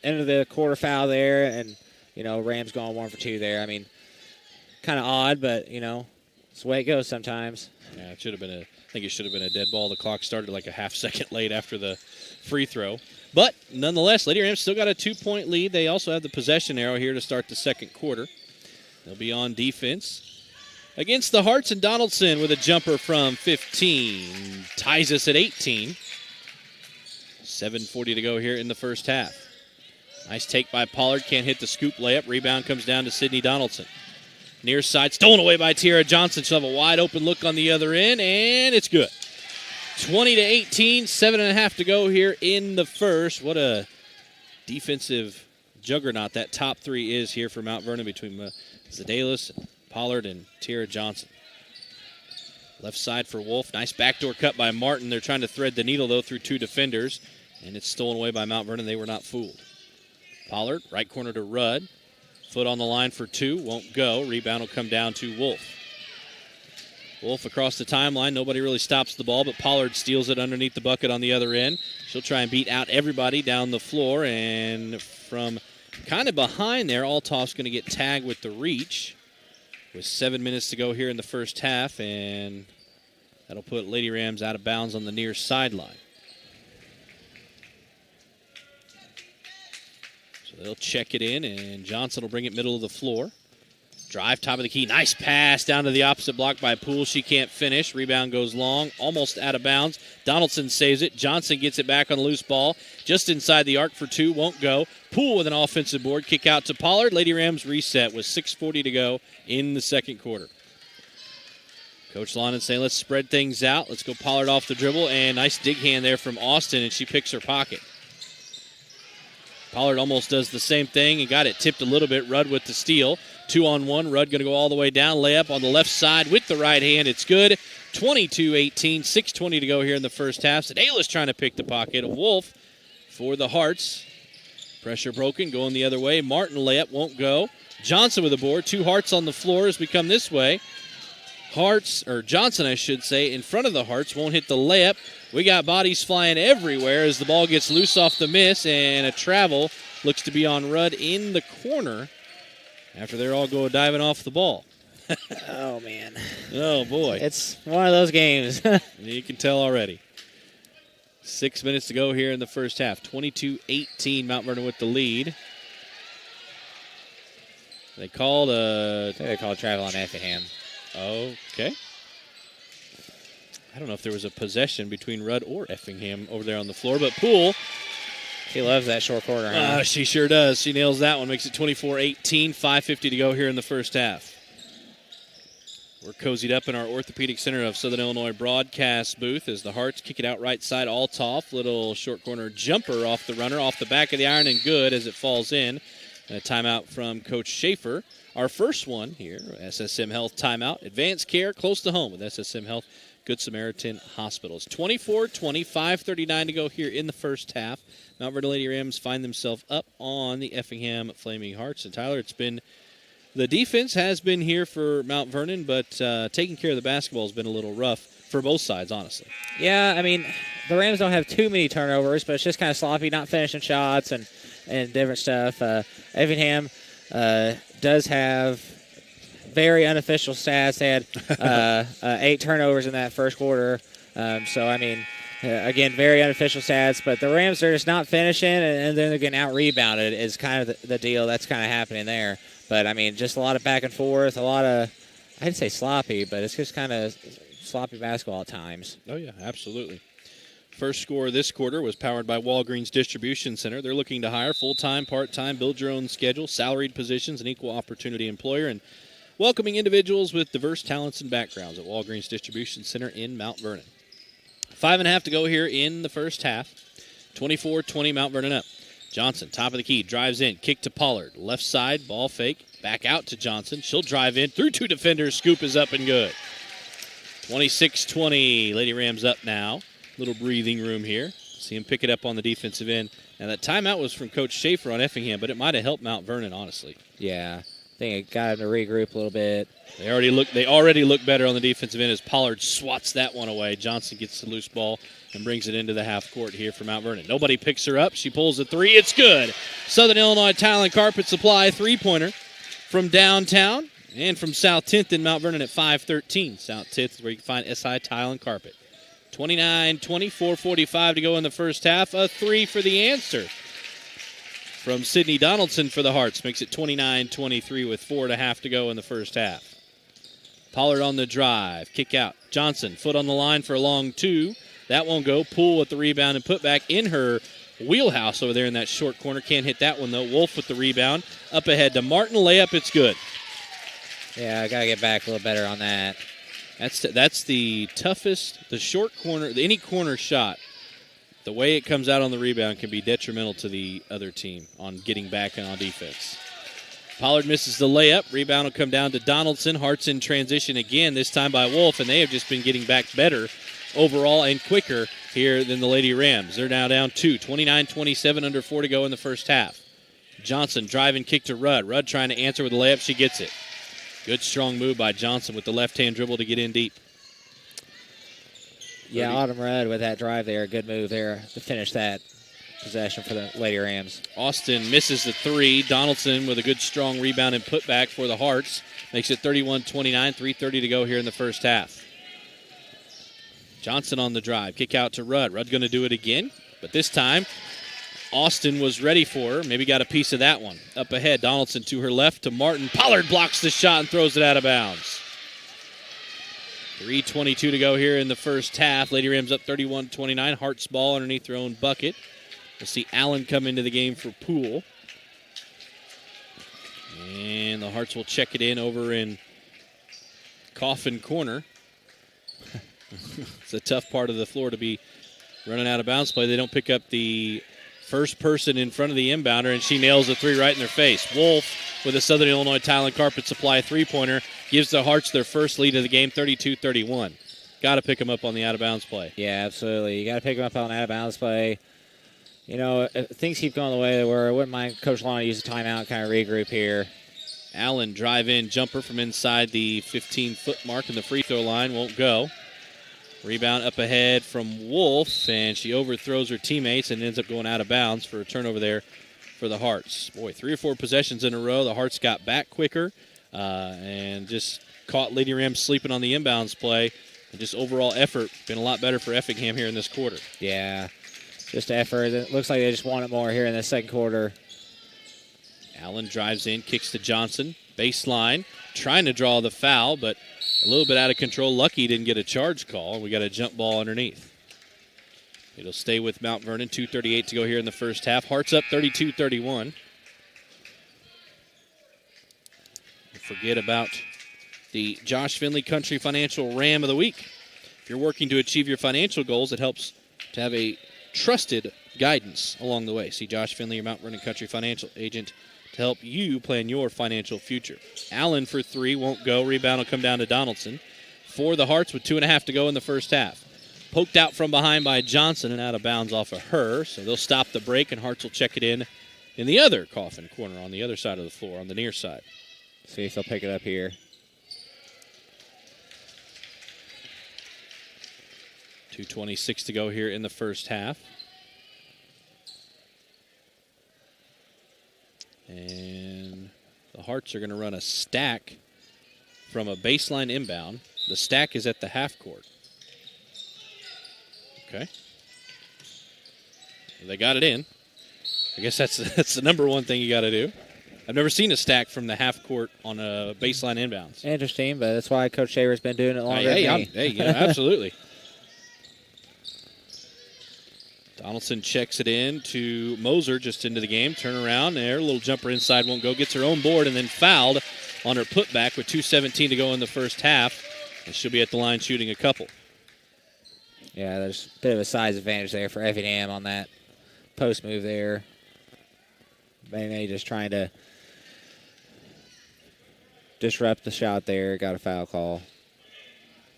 end of the quarter foul there, and, Rams going 1 for 2 there. I mean, kind of odd, but, it's the way it goes sometimes. Yeah, I think it should have been a dead ball. The clock started like a half second late after the free throw. But nonetheless, Lady Rams still got a 2-point lead. They also have the possession arrow here to start the second quarter. They'll be on defense against the Hearts, and Donaldson with a jumper from 15 ties us at 18. 7:40 to go here in the first half. Nice take by Pollard. Can't hit the scoop layup. Rebound comes down to Sydney Donaldson. Near side, stolen away by Tiara Johnson. She'll have a wide open look on the other end, and it's good. 20-18, 7.5 to go here in the first. What a defensive juggernaut that top three is here for Mount Vernon between Zedalis, Pollard, and Tiara Johnson. Left side for Wolf. Nice backdoor cut by Martin. They're trying to thread the needle, though, through 2 defenders, and it's stolen away by Mount Vernon. They were not fooled. Pollard, right corner to Rudd. Foot on the line for 2, won't go. Rebound will come down to Wolf. Wolf across the timeline. Nobody really stops the ball, but Pollard steals it underneath the bucket on the other end. She'll try and beat out everybody down the floor, and from kind of behind there, Altoff's going to get tagged with the reach with 7 minutes to go here in the first half, and that'll put Lady Rams out of bounds on the near sideline. They'll check it in, and Johnson will bring it middle of the floor. Drive, top of the key. Nice pass down to the opposite block by Poole. She can't finish. Rebound goes long, almost out of bounds. Donaldson saves it. Johnson gets it back on the loose ball. Just inside the arc for 2, won't go. Poole with an offensive board. Kick out to Pollard. Lady Rams reset with 6:40 to go in the second quarter. Coach London saying, let's spread things out. Let's go Pollard off the dribble, and nice dig hand there from Austin, and she picks her pocket. Pollard almost does the same thing and got it tipped a little bit. Rudd with the steal. 2-on-1. Rudd going to go all the way down. Layup on the left side with the right hand. It's good. 22-18. 6:20 to go here in the first half. Zedalis trying to pick the pocket. Wolf for the Hearts. Pressure broken. Going the other way. Martin layup won't go. Johnson with the board. 2 Hearts on the floor as we come this way. Johnson, I should say, in front of the Hearts. Won't hit the layup. We got bodies flying everywhere as the ball gets loose off the miss, and a travel looks to be on Rudd in the corner after they're all going diving off the ball. Oh, man. Oh, boy. It's one of those games. You can tell already. 6 minutes to go here in the first half. 22-18, Mount Vernon with the lead. They called travel on Effingham. Okay. I don't know if there was a possession between Rudd or Effingham over there on the floor, but Poole. She loves that short corner. Huh? She sure does. She nails that one. Makes it 24-18, 5:50 to go here in the first half. We're cozied up in our Orthopedic Center of Southern Illinois broadcast booth as the Hearts kick it out right side. Altoff, little short corner jumper off the runner, off the back of the iron, and good as it falls in. And a timeout from Coach Schaefer. Our first one here, SSM Health timeout. Advanced care close to home with SSM Health Good Samaritan Hospitals. 24-20, 5:39 to go here in the first half. Mount Vernon Lady Rams find themselves up on the Effingham Flaming Hearts. And Tyler, the defense has been here for Mount Vernon, but taking care of the basketball has been a little rough for both sides, honestly. Yeah, I mean, the Rams don't have too many turnovers, but it's just kind of sloppy, not finishing shots and different stuff. Effingham does have very unofficial stats. They had 8 turnovers in that first quarter. So, I mean, again, very unofficial stats. But the Rams are just not finishing, and then they're getting out-rebounded is kind of the deal that's kind of happening there. But, I mean, just a lot of back and forth, a lot of, I didn't say sloppy, but it's just kind of sloppy basketball at times. Oh, yeah, absolutely. First score this quarter was powered by Walgreens Distribution Center. They're looking to hire full-time, part-time, build your own schedule, salaried positions, an equal opportunity employer, and welcoming individuals with diverse talents and backgrounds at Walgreens Distribution Center in Mount Vernon. 5.5 to go here in the first half. 24-20 Mount Vernon up. Johnson, top of the key, drives in, kick to Pollard. Left side, ball fake, back out to Johnson. She'll drive in, through 2 defenders, scoop is up and good. 26-20, Lady Rams up now. Little breathing room here. See him pick it up on the defensive end. Now, that timeout was from Coach Schaefer on Effingham, but it might have helped Mount Vernon, honestly. Yeah, I think it got him to regroup a little bit. They already look better on the defensive end as Pollard swats that one away. Johnson gets the loose ball and brings it into the half court here for Mount Vernon. Nobody picks her up. She pulls a 3. It's good. Southern Illinois Tile and Carpet Supply three-pointer from downtown and from South 10th in Mount Vernon at 513. South 10th is where you can find SI Tile and Carpet. 29-20, 4:45 to go in the first half. A 3 for the answer from Sydney Donaldson for the Hearts. Makes it 29-23 with 4.5 to go in the first half. Pollard on the drive. Kick out. Johnson, foot on the line for a long 2. That won't go. Poole with the rebound and put back in her wheelhouse over there in that short corner. Can't hit that one, though. Wolf with the rebound. Up ahead to Martin. Layup. It's good. Yeah, I got to get back a little better on that. That's the toughest, the short corner, any corner shot, the way it comes out on the rebound can be detrimental to the other team on getting back and on defense. Pollard misses the layup. Rebound will come down to Donaldson. Hearts in transition again, this time by Wolf, and they have just been getting back better overall and quicker here than the Lady Rams. They're now down 2, 29-27, under 4 to go in the first half. Johnson driving kick to Rudd. Rudd trying to answer with a layup. She gets it. Good, strong move by Johnson with the left-hand dribble to get in deep. Yeah, Autumn Rudd with that drive there. Good move there to finish that possession for the Lady Rams. Austin misses the 3. Donaldson with a good, strong rebound and putback for the Hearts. Makes it 31-29, 3:30 to go here in the first half. Johnson on the drive. Kick out to Rudd. Rudd going to do it again, but this time Austin was ready for her. Maybe got a piece of that one. Up ahead, Donaldson to her left to Martin. Pollard blocks the shot and throws it out of bounds. 3:22 to go here in the first half. Lady Rams up 31-29. Hearts ball underneath their own bucket. We'll see Allen come into the game for Poole. And the Hearts will check it in over in Coffin Corner. It's a tough part of the floor to be running out of bounds play. They don't pick up the first person in front of the inbounder, and she nails a 3 right in their face. Wolf with a Southern Illinois Tile and Carpet Supply three-pointer gives the Hearts their first lead of the game, 32-31. Got to pick them up on the out-of-bounds play. Yeah, absolutely. You got to pick them up on out-of-bounds play. You know, if things keep going the way they were, I wouldn't mind Coach Lana use a timeout, kind of regroup here. Allen drive-in jumper from inside the 15-foot mark, and the free throw line won't go. Rebound up ahead from Wolf, and she overthrows her teammates and ends up going out of bounds for a turnover there for the Hearts. Boy, 3 or 4 possessions in a row. The Hearts got back quicker and just caught Lady Rams sleeping on the inbounds play. And just overall effort been a lot better for Effingham here in this quarter. Yeah, just effort. It looks like they just want it more here in the second quarter. Allen drives in, kicks to Johnson. Baseline, trying to draw the foul, but a little bit out of control. Lucky didn't get a charge call. We got a jump ball underneath. It'll stay with Mount Vernon. 2:38 to go here in the first half. Hearts up 32-31. Forget about the Josh Finley Country Financial Ram of the Week. If you're working to achieve your financial goals, it helps to have a trusted guidance along the way. See Josh Finley, your Mount Vernon Country Financial agent to help you plan your financial future. Allen for 3, won't go. Rebound will come down to Donaldson. For the Hearts with 2.5 to go in the first half. Poked out from behind by Johnson and out of bounds off of her, so they'll stop the break, and Hearts will check it in the other Coffin corner on the other side of the floor, on the near side. See if they'll pick it up here. 2:26 to go here in the first half. And the Hearts are going to run a stack from a baseline inbound. The stack is at the half court. Okay. They got it in. I guess that's the number one thing you got to do. I've never seen a stack from the half court on a baseline inbounds. Interesting, but that's why Coach Shaver's been doing it longer than me. Hey, yeah, absolutely. Donaldson checks it in to Moser just into the game. Turn around there. A little jumper inside won't go. Gets her own board and then fouled on her putback with 2:17 to go in the first half. And she'll be at the line shooting a couple. Yeah, there's a bit of a size advantage there for Effingham on that post move there. Maybe just trying to disrupt the shot there. Got a foul call.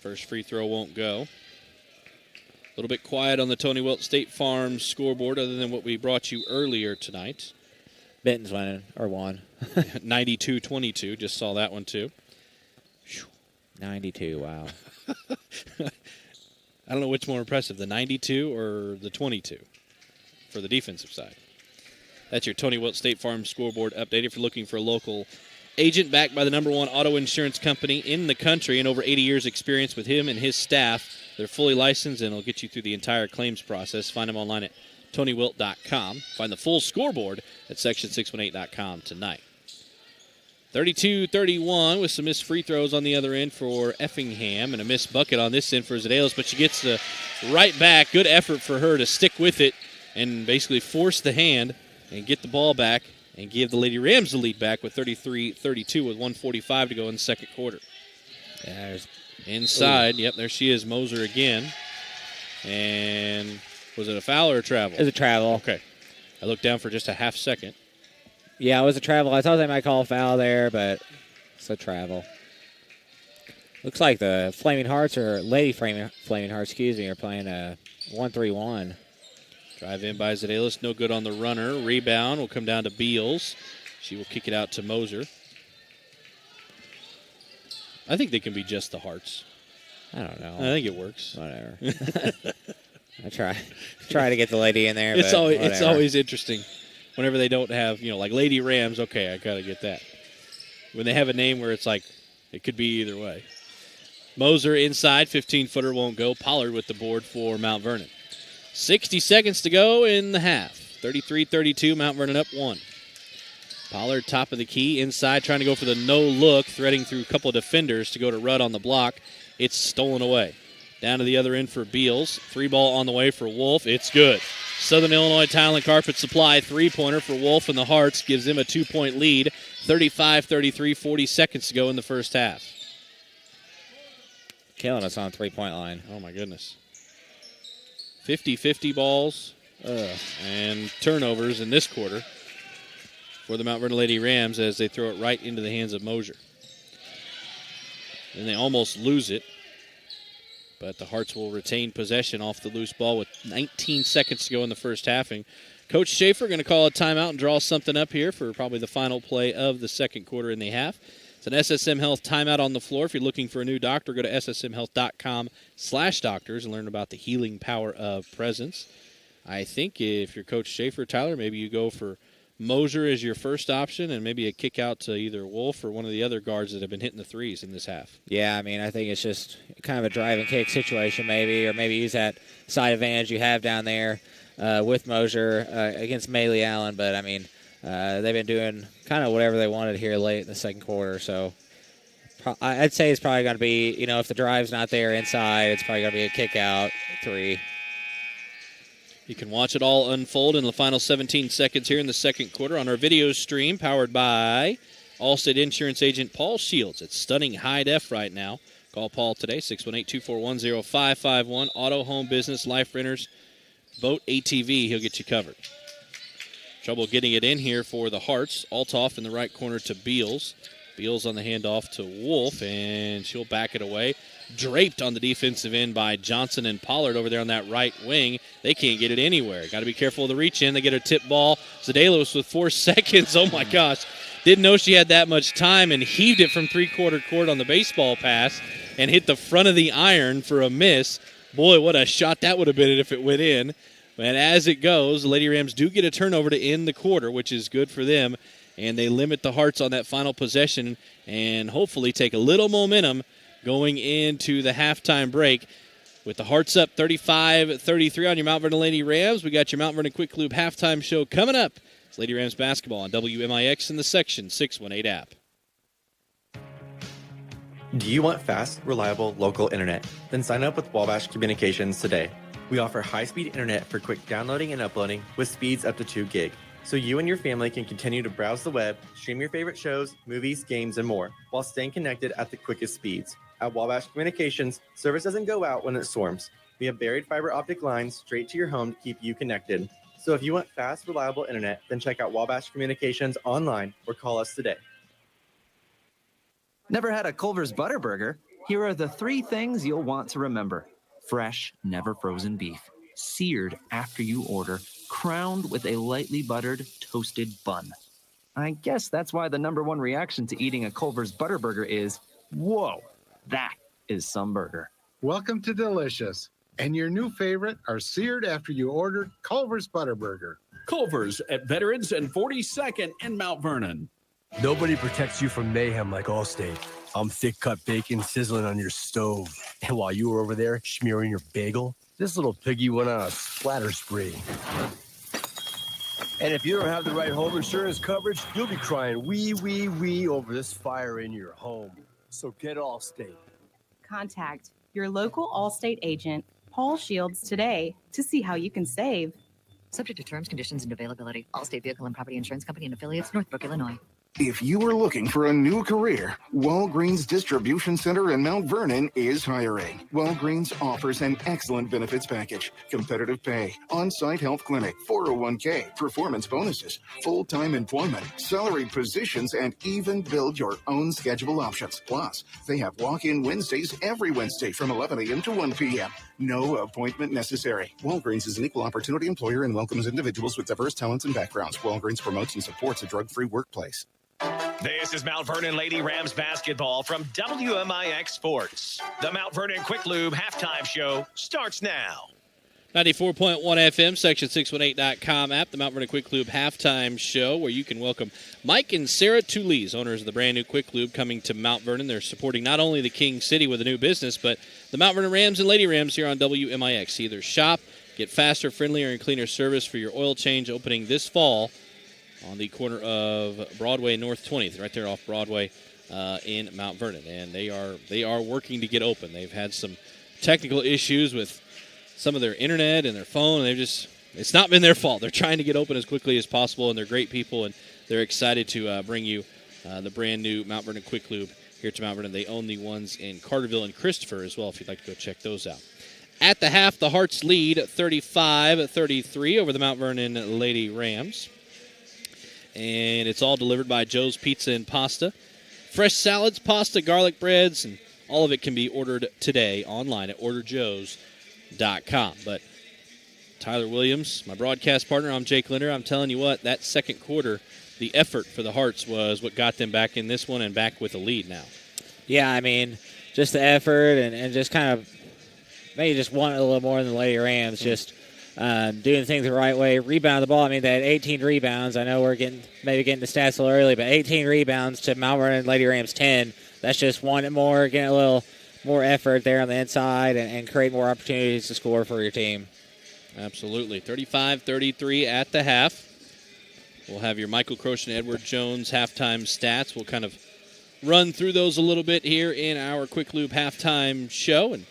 First free throw won't go. A little bit quiet on the Tony Wilt State Farm scoreboard other than what we brought you earlier tonight. Benton's winning, or won. 92-22. Just saw that one, too. 92, wow. I don't know which more impressive, the 92 or the 22 for the defensive side. That's your Tony Wilt State Farm scoreboard update. If you're looking for a local agent backed by the #1 auto insurance company in the country and over 80 years experience with him and his staff, they're fully licensed and will get you through the entire claims process. Find them online at TonyWilt.com. Find the full scoreboard at Section618.com tonight. 32-31 with some missed free throws on the other end for Effingham and a missed bucket on this end for Zedales, but she gets the right back. Good effort for her to stick with it and basically force the hand and get the ball back and give the Lady Rams the lead back with 33-32 with 1:45 to go in the second quarter. Yeah, there's inside. Yep, there she is, Moser again. And was it a foul or a travel? It was a travel. Okay. I looked down for just a half second. Yeah, it was a travel. I thought they might call a foul there, but it's a travel. Looks like the Flaming Hearts, or Lady Flaming Hearts, are playing a 1-3-1. Drive in by Zedales, no good on the runner. Rebound will come down to Beals. She will kick it out to Moser. I think they can be just the Hearts. I don't know. I think it works. Whatever. I try to get the lady in there. It's but always interesting whenever they don't have, like Lady Rams. Okay, I gotta get that. When they have a name where it's like it could be either way. Moser inside, 15-footer won't go. Pollard with the board for Mount Vernon. 60 seconds to go in the half. 33-32, Mount Vernon up 1. Pollard top of the key, inside trying to go for the no-look, threading through a couple of defenders to go to Rudd on the block. It's stolen away. Down to the other end for Beals. 3 ball on the way for Wolf. It's good. Southern Illinois Tile and Carpet Supply, 3-pointer for Wolf and the Hearts, gives them a 2-point lead. 35-33, 40 seconds to go in the first half. Killing us on 3-point line. Oh, my goodness. 50-50 balls and turnovers in this quarter for the Mount Vernon Lady Rams as they throw it right into the hands of Mosier. And they almost lose it, but the Hearts will retain possession off the loose ball with 19 seconds to go in the first half. And Coach Schaefer going to call a timeout and draw something up here for probably the final play of the second quarter in the half. It's an SSM Health timeout on the floor. If you're looking for a new doctor, go to ssmhealth.com/doctors and learn about the healing power of presence. I think if you're Coach Schaefer, Tyler, maybe you go for Moser as your first option and maybe a kick out to either Wolf or one of the other guards that have been hitting the threes in this half. Yeah, I mean, I think it's just kind of a drive and kick situation maybe, or maybe use that side advantage you have down there with Moser against Maylee Allen. But, I mean, they've been doing kind of whatever they wanted here late in the second quarter. So I'd say it's probably going to be, if the drive's not there inside, it's probably going to be a kick out 3. You can watch it all unfold in the final 17 seconds here in the second quarter on our video stream powered by Allstate Insurance agent Paul Shields. It's stunning high def right now. Call Paul today, 618-241-0551. Auto, home, business, life renters, boat, ATV. He'll get you covered. Trouble getting it in here for the Hearts. Altoff in the right corner to Beals. Beals on the handoff to Wolf, and she'll back it away. Draped on the defensive end by Johnson and Pollard over there on that right wing. They can't get it anywhere. Got to be careful of the reach in. They get a tip ball. Zedalos with 4 seconds. Oh, my gosh. Didn't know she had that much time and heaved it from three-quarter court on the baseball pass and hit the front of the iron for a miss. Boy, what a shot that would have been if it went in. And as it goes, the Lady Rams do get a turnover to end the quarter, which is good for them. And they limit the Hearts on that final possession and hopefully take a little momentum going into the halftime break. With the Hearts up 35-33 on your Mount Vernon Lady Rams, we got your Mount Vernon Quick Lube halftime show coming up. It's Lady Rams basketball on WMIX in the Section 618 app. Do you want fast, reliable, local internet? Then sign up with Wabash Communications today. We offer high-speed internet for quick downloading and uploading with speeds up to 2 gig. So you and your family can continue to browse the web, stream your favorite shows, movies, games, and more, while staying connected at the quickest speeds. At Wabash Communications, service doesn't go out when it storms. We have buried fiber optic lines straight to your home to keep you connected. So if you want fast, reliable internet, then check out Wabash Communications online or call us today. Never had a Culver's Butter Burger? Here are the 3 things you'll want to remember. Fresh, never frozen beef. Seared after you order. Crowned with a lightly buttered, toasted bun. I guess that's why the #1 reaction to eating a Culver's Butter Burger is, whoa, that is some burger. Welcome to Delicious. And your new favorite are seared after you ordered Culver's Butter Burger. Culver's at Veterans and 42nd in Mount Vernon. Nobody protects you from mayhem like Allstate. I'm thick-cut bacon sizzling on your stove. And while you were over there smearing your bagel, this little piggy went on a splatter spree. And if you don't have the right home insurance coverage, you'll be crying wee over this fire in your home. So get Allstate. Contact your local Allstate agent, Paul Shields, today to see how you can save. Subject to terms, conditions, and availability. Allstate Vehicle and Property Insurance Company and affiliates, Northbrook, Illinois. If you are looking for a new career, Walgreens Distribution Center in Mount Vernon is hiring. Walgreens offers an excellent benefits package, competitive pay, on-site health clinic, 401k, performance bonuses, full-time employment, salaried positions, and even build your own schedule options. Plus, they have walk-in Wednesdays every Wednesday from 11 a.m. to 1 p.m. No appointment necessary. Walgreens is an equal opportunity employer and welcomes individuals with diverse talents and backgrounds. Walgreens promotes and supports a drug-free workplace. This is Mount Vernon Lady Rams basketball from WMIX Sports. The Mount Vernon Quick Lube halftime show starts now. 94.1 FM, section618.com app, the Mount Vernon Quick Lube halftime show, where you can welcome Mike and Sarah Tulise, owners of the brand new Quick Lube, coming to Mount Vernon. They're supporting not only the King City with a new business, but the Mount Vernon Rams and Lady Rams here on WMIX. Either shop, get faster, friendlier, and cleaner service for your oil change, opening this fall on the corner of Broadway and North 20th, right there off Broadway in Mount Vernon. And they are working to get open. They've had some technical issues with some of their internet and their phone, and it's not been their fault. They're trying to get open as quickly as possible, and they're great people, and they're excited to bring you the brand new Mount Vernon Quick Lube here to Mount Vernon. They own the ones in Carterville and Christopher as well, if you'd like to go check those out. At the half, the Hearts lead 35-33 over the Mount Vernon Lady Rams. And it's all delivered by Joe's Pizza and Pasta. Fresh salads, pasta, garlic breads, and all of it can be ordered today online at orderjoes.com. But Tyler Williams, my broadcast partner, I'm Jake Linder. I'm telling you what, that second quarter, the effort for the Hearts was what got them back in this one and back with a lead now. Yeah, I mean, just the effort and just kind of maybe just want a little more than the Lady Rams, just doing things the right way, rebound the ball. I mean, they had 18 rebounds. I know we're getting the stats a little early, but 18 rebounds to Mount Vernon Lady Rams 10. That's just wanting more, getting a little more effort there on the inside and create more opportunities to score for your team. Absolutely. 35-33 at the half. We'll have your Michael Croce and Edward Jones halftime stats. We'll kind of run through those a little bit here in our Quick Lube halftime show and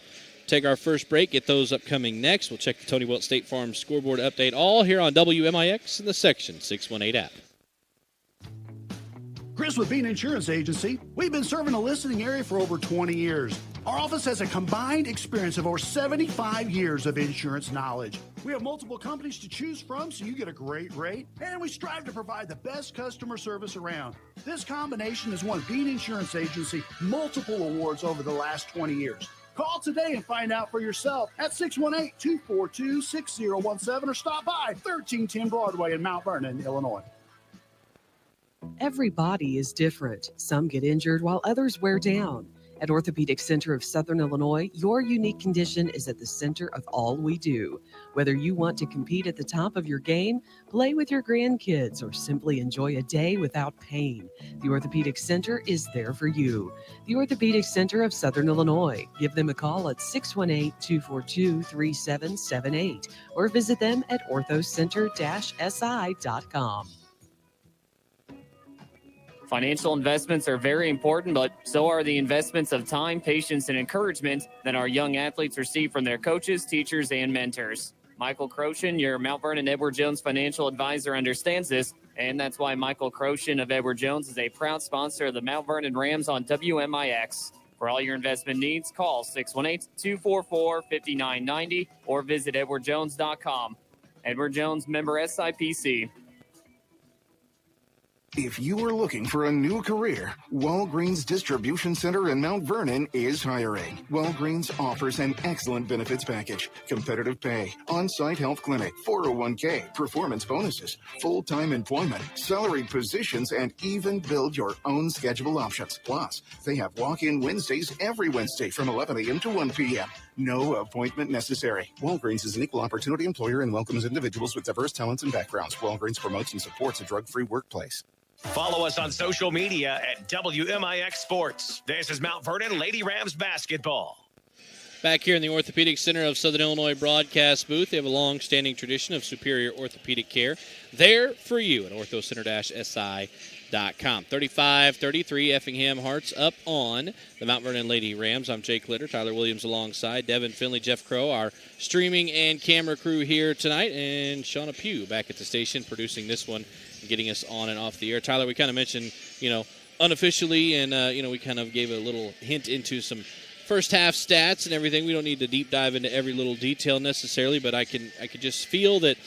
take our first break, get those upcoming next. We'll check the Tony Welch State Farm scoreboard update, all here on WMIX in the Section 618 app. Chris with Bean Insurance Agency. We've been serving the listening area for over 20 years. Our office has a combined experience of over 75 years of insurance knowledge. We have multiple companies to choose from, so you get a great rate, and we strive to provide the best customer service around. This combination has won Bean Insurance Agency multiple awards over the last 20 years. Call today and find out for yourself at 618-242-6017 or stop by 1310 Broadway in Mount Vernon, Illinois. Every body is different. Some get injured while others wear down. At Orthopedic Center of Southern Illinois, your unique condition is at the center of all we do. Whether you want to compete at the top of your game, play with your grandkids, or simply enjoy a day without pain, the Orthopedic Center is there for you. The Orthopedic Center of Southern Illinois. Give them a call at 618-242-3778 or visit them at orthocenter-si.com. Financial investments are very important, but so are the investments of time, patience, and encouragement that our young athletes receive from their coaches, teachers, and mentors. Michael Crochin, your Mount Vernon Edward Jones financial advisor, understands this, and that's why Michael Crochin of Edward Jones is a proud sponsor of the Mount Vernon Rams on WMIX. For all your investment needs, call 618-244-5990 or visit edwardjones.com. Edward Jones, member SIPC. If you are looking for a new career, Walgreens Distribution Center in Mount Vernon is hiring. Walgreens offers an excellent benefits package, competitive pay, on-site health clinic, 401k, performance bonuses, full-time employment, salaried positions, and even build your own schedule options. Plus, they have walk-in Wednesdays every Wednesday from 11 a.m. to 1 p.m. No appointment necessary. Walgreens is an equal opportunity employer and welcomes individuals with diverse talents and backgrounds. Walgreens promotes and supports a drug-free workplace. Follow us on social media at WMIX Sports. This is Mount Vernon Lady Rams basketball. Back here in the Orthopedic Center of Southern Illinois broadcast booth, they have a long-standing tradition of superior orthopedic care. There for you at orthocenter-si.com. 35-33 Effingham Hearts up on the Mount Vernon Lady Rams. I'm Jake Litter, Tyler Williams alongside Devin Finley, Jeff Crow, our streaming and camera crew here tonight, and Shauna Pugh back at the station producing this one, getting us on and off the air. Tyler, we kind of mentioned, unofficially, and, we kind of gave a little hint into some first half stats and everything. We don't need to deep dive into every little detail necessarily, but I could just feel that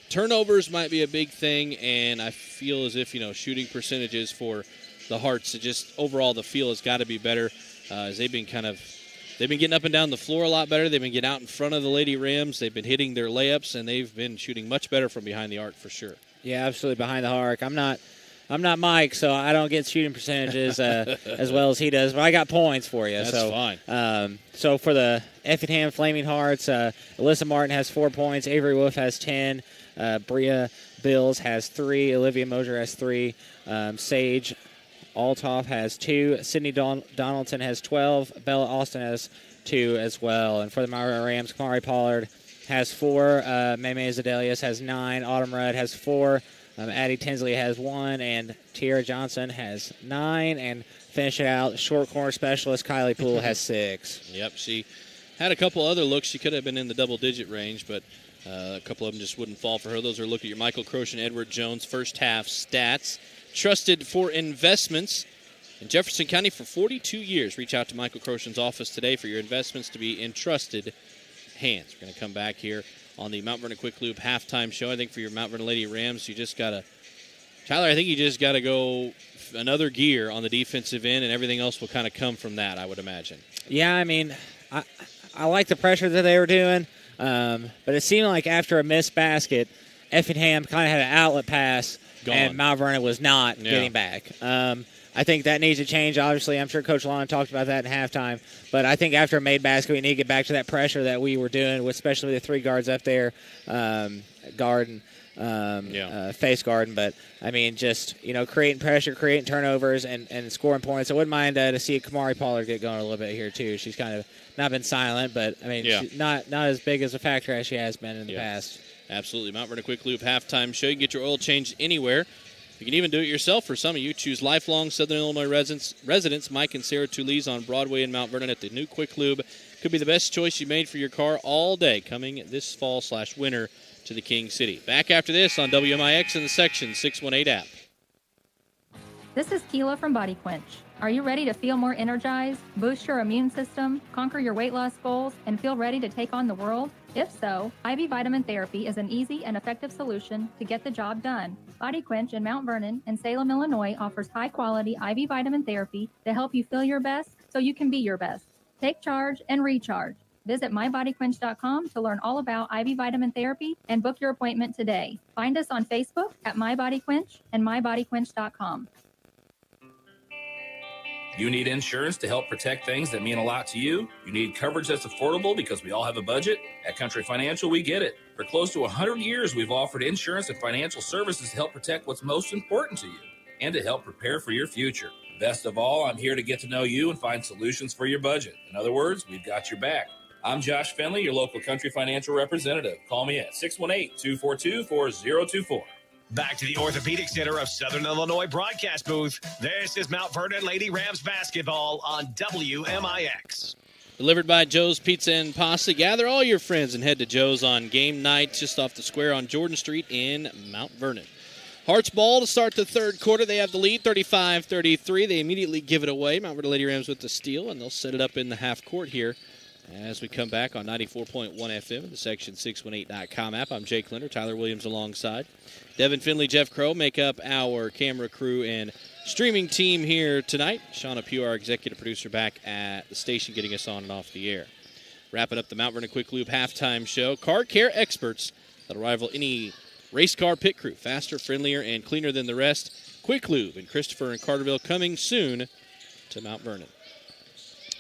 turnovers might be a big thing, and I feel as if, shooting percentages for the Hearts, just overall the feel has got to be better, as they've been getting up and down the floor a lot better. They've been getting out in front of the Lady Rams. They've been hitting their layups, and they've been shooting much better from behind the arc for sure. Yeah, absolutely behind the arc. I'm not Mike, so I don't get shooting percentages as well as he does, but I got points for you. That's fine. So for the Effingham Flaming Hearts, Alyssa Martin has 4 points, Avery Wolf has 10, Bria Bills has 3, Olivia Mosier has 3, Sage Altoff has 2, Sydney Donaldson has 12, Bella Austin has 2 as well. And for the Mount Vernon Rams, Kamari Pollard has 4, Maymay Zadelius has 9, Autumn Rudd has 4, Addie Tinsley has 1, and Tiara Johnson has 9, and finish it out, short corner specialist Kylie Poole has 6. Yep, she had a couple other looks. She could have been in the double-digit range, but a couple of them just wouldn't fall for her. Those are a look at your Michael Crochin, Edward Jones first half stats. Trusted for investments in Jefferson County for 42 years. Reach out to Michael Crochin's office today for your investments to be in trusted hands. We're going to come back here on the Mount Vernon Quick Lube halftime show. I think for your Mount Vernon Lady Rams, you just got to, Tyler, I think you just got to go another gear on the defensive end, and everything else will kind of come from that, I would imagine. Yeah, I mean, I like the pressure that they were doing, but it seemed like after a missed basket, Effingham kind of had an outlet pass, and Mount Vernon was not getting back. I think that needs to change. Obviously, I'm sure Coach Lana talked about that in halftime. But I think after a made basket, we need to get back to that pressure that we were doing, especially with the 3 guards up there, Garden, face Garden. But, I mean, just, creating pressure, creating turnovers, and scoring points. I wouldn't mind to see Kamari Pollard get going a little bit here, too. She's kind of not been silent, but, I mean, she's not as big as a factor as she has been in the past. Absolutely. Mount Vernon Quick Lube halftime show. You can get your oil changed anywhere. You can even do it yourself for some of you. Choose lifelong Southern Illinois residents Mike and Sarah Tulise on Broadway in Mount Vernon at the new Quick Lube. Could be the best choice you made for your car all day coming this fall/winter to the King City. Back after this on WMIX in the Section 618 app. This is Keela from Body Quench. Are you ready to feel more energized, boost your immune system, conquer your weight loss goals, and feel ready to take on the world? If so, IV vitamin therapy is an easy and effective solution to get the job done. Body Quench in Mount Vernon and Salem, Illinois offers high-quality IV vitamin therapy to help you feel your best so you can be your best. Take charge and recharge. Visit mybodyquench.com to learn all about IV vitamin therapy and book your appointment today. Find us on Facebook at MyBodyQuench and mybodyquench.com. You need insurance to help protect things that mean a lot to you? You need coverage that's affordable because we all have a budget? At Country Financial, we get it. For close to 100 years, we've offered insurance and financial services to help protect what's most important to you and to help prepare for your future. Best of all, I'm here to get to know you and find solutions for your budget. In other words, we've got your back. I'm Josh Finley, your local Country Financial representative. Call me at 618-242-4024. Back to the Orthopedic Center of Southern Illinois broadcast booth. This is Mount Vernon Lady Rams basketball on WMIX. Delivered by Joe's Pizza and Pasta. Gather all your friends and head to Joe's on game night just off the square on Jordan Street in Mount Vernon. Hearts ball to start the third quarter. They have the lead, 35-33. They immediately give it away. Mount Vernon Lady Rams with the steal, and they'll set it up in the half court here as we come back on 94.1 FM and the Section618.com app. I'm Jake Linder, Tyler Williams alongside. Devin Finley, Jeff Crow make up our camera crew and streaming team here tonight. Shauna Pugh, our executive producer, back at the station getting us on and off the air. Wrapping up the Mount Vernon Quick Lube halftime show. Car care experts that'll rival any race car pit crew. Faster, friendlier, and cleaner than the rest. Quick Lube in Christopher and Carterville coming soon to Mount Vernon.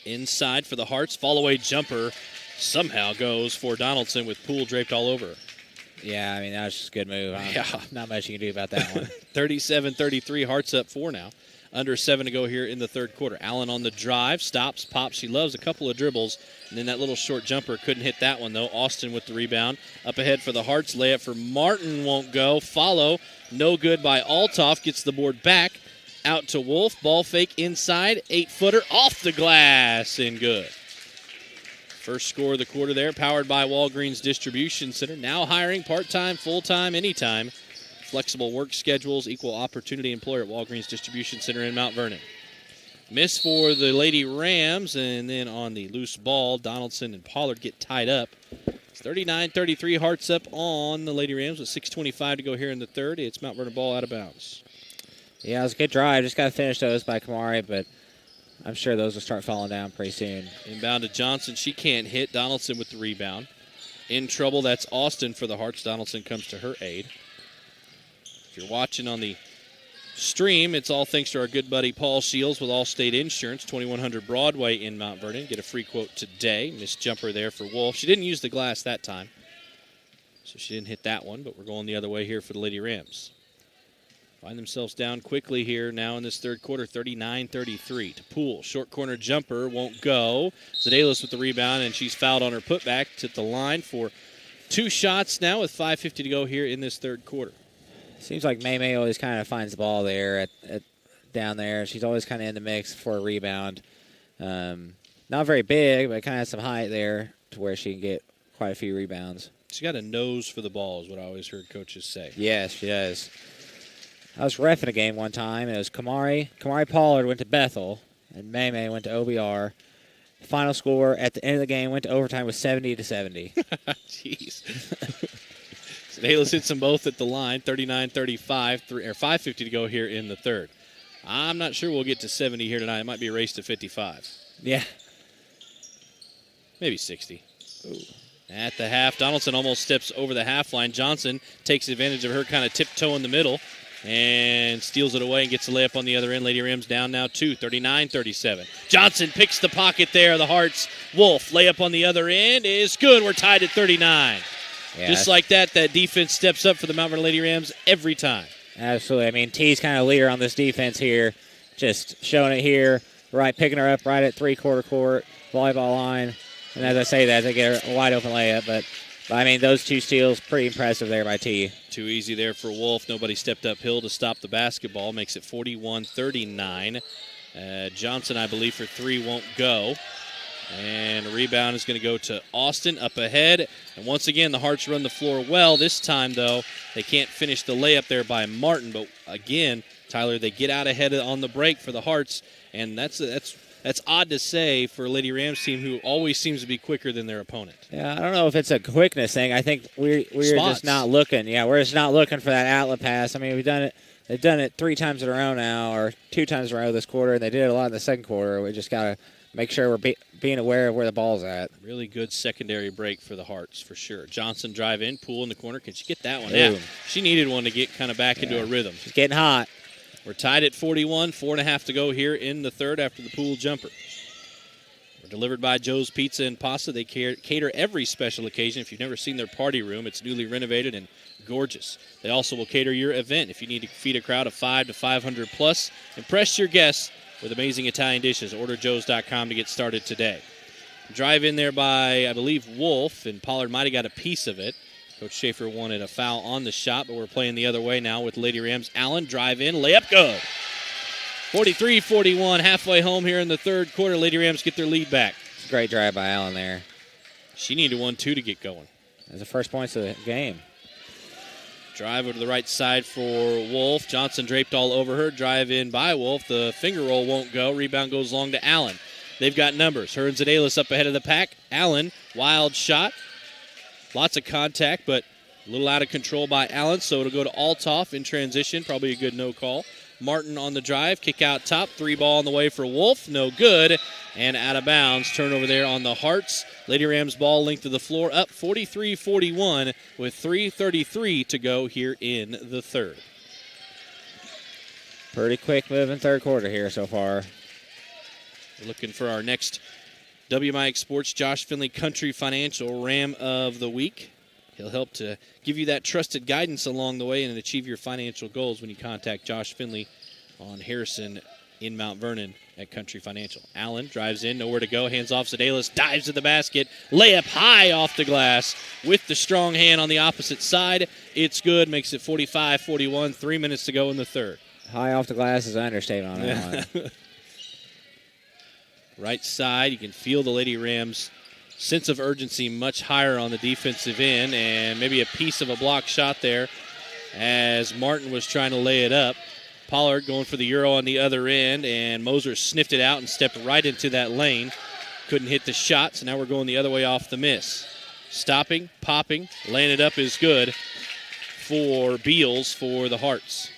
Inside for the Hearts, fall-away jumper somehow goes for Donaldson with Poole draped all over her. Yeah, I mean, that was just a good move. Yeah. Not much you can do about that one. 37-33, Hearts up 4 now. Under 7 to go here in the third quarter. Allen on the drive, stops, pops. She loves a couple of dribbles, and then that little short jumper couldn't hit that one, though. Austin with the rebound. Up ahead for the Hearts, layup for Martin won't go. Follow, no good by Altoff, gets the board back. Out to Wolf, ball fake inside, 8-footer off the glass, and good. First score of the quarter there, powered by Walgreens Distribution Center. Now hiring part-time, full-time, anytime. Flexible work schedules, equal opportunity employer at Walgreens Distribution Center in Mount Vernon. Miss for the Lady Rams, and then on the loose ball, Donaldson and Pollard get tied up. It's 39-33, Hearts up on the Lady Rams with 6:25 to go here in the third. It's Mount Vernon ball out of bounds. Yeah, it was a good drive. Just got to finish those by Kamari, but I'm sure those will start falling down pretty soon. Inbound to Johnson. She can't hit. Donaldson with the rebound. In trouble, that's Austin for the Hearts. Donaldson comes to her aid. If you're watching on the stream, it's all thanks to our good buddy Paul Shields with Allstate Insurance, 2100 Broadway in Mount Vernon. Get a free quote today. Missed jumper there for Wolf. She didn't use the glass that time, so she didn't hit that one, but we're going the other way here for the Lady Rams. Find themselves down quickly here now in this third quarter, 39-33. To Poole, short corner jumper, won't go. Zedalis with the rebound, and she's fouled on her putback to the line for 2 shots now with 5:50 to go here in this third quarter. Seems like May always kind of finds the ball there at down there. She's always kind of in the mix for a rebound. Not very big, but kind of has some height there to where she can get quite a few rebounds. She's got a nose for the ball is what I always heard coaches say. Yes, she does. I was reffing a game one time. It was Kamari Pollard went to Bethel, and May went to OBR. The final score at the end of the game went to overtime was 70-70. Jeez. Zedalis hits them both at the line, 39-35, 5:50 to go here in the third. I'm not sure we'll get to 70 here tonight. It might be a race to 55. Yeah. Maybe 60. Ooh. At the half, Donaldson almost steps over the half line. Johnson takes advantage of her kind of tiptoe in the middle and steals it away and gets a layup on the other end. Lady Rams down now 2, 39-37. Johnson picks the pocket there. The Hearts. Wolf, layup on the other end is good. We're tied at 39. Yeah. Just like that defense steps up for the Mount Vernon Lady Rams every time. Absolutely. I mean, T's kind of leader on this defense here. Just showing it here, right, picking her up right at three-quarter court, volleyball line. And as I say that, they get a wide-open layup. But, I mean, those 2 steals, pretty impressive there by T. Too easy there for Wolf. Nobody stepped uphill to stop the basketball. Makes it 41-39. Johnson, I believe, for 3 won't go. And a rebound is going to go to Austin up ahead. And once again, the Hearts run the floor well. This time, though, they can't finish the layup there by Martin. But, again, Tyler, they get out ahead on the break for the Hearts. And that's odd to say for a Lady Rams team who always seems to be quicker than their opponent. Yeah, I don't know if it's a quickness thing. I think we're just not looking. Yeah, we're just not looking for that outlet pass. I mean, we've done it. They've done it 3 times in a row now, or 2 times in a row this quarter, and they did it a lot in the second quarter. We just got to make sure we're being aware of where the ball's at. Really good secondary break for the Hearts, for sure. Johnson drive in, Poole in the corner. Can she get that one Boom. out? She needed one to get kind of back into a rhythm. She's getting hot. We're tied at 41, 4.5 to go here in the third after the Poole jumper. We're delivered by Joe's Pizza and Pasta. They cater every special occasion. If you've never seen their party room, it's newly renovated and gorgeous. They also will cater your event if you need to feed a crowd of 5 to 500 plus. Impress your guests with amazing Italian dishes. OrderJoes.com to get started today. Drive in there by, I believe, Wolf, and Pollard might have got a piece of it. Coach Schaefer wanted a foul on the shot, but we're playing the other way now with Lady Rams. Allen, drive in, layup good. 43-41, halfway home here in the third quarter. Lady Rams get their lead back. It's a great drive by Allen there. She needed 1-2 to get going. That's the first points of the game. Drive over to the right side for Wolf. Johnson draped all over her. Drive in by Wolf. The finger roll won't go. Rebound goes long to Allen. They've got numbers. Her and Zedalis up ahead of the pack. Allen, wild shot. Lots of contact, but a little out of control by Allen, so it'll go to Altoff in transition. Probably a good no call. Martin on the drive. Kick out top. 3 ball on the way for Wolf. No good. And out of bounds. Turnover there on the Hearts. Lady Rams ball linked to the floor. Up 43-41 with 3:33 to go here in the third. Pretty quick moving third quarter here so far. We're looking for our next WMIX Sports Josh Finley Country Financial Ram of the Week. He'll help to give you that trusted guidance along the way and achieve your financial goals when you contact Josh Finley on Harrison in Mount Vernon at Country Financial. Allen drives in, nowhere to go, hands off Zedalis, dives to the basket, layup high off the glass with the strong hand on the opposite side. It's good, makes it 45-41, 3 minutes to go in the third. High off the glass is an understatement on that one. Right side, you can feel the Lady Rams' sense of urgency much higher on the defensive end, and maybe a piece of a block shot there as Martin was trying to lay it up. Pollard going for the Euro on the other end, and Moser sniffed it out and stepped right into that lane. Couldn't hit the shot, so now we're going the other way off the miss. Stopping, popping, laying it up is good for Beals for the Hearts.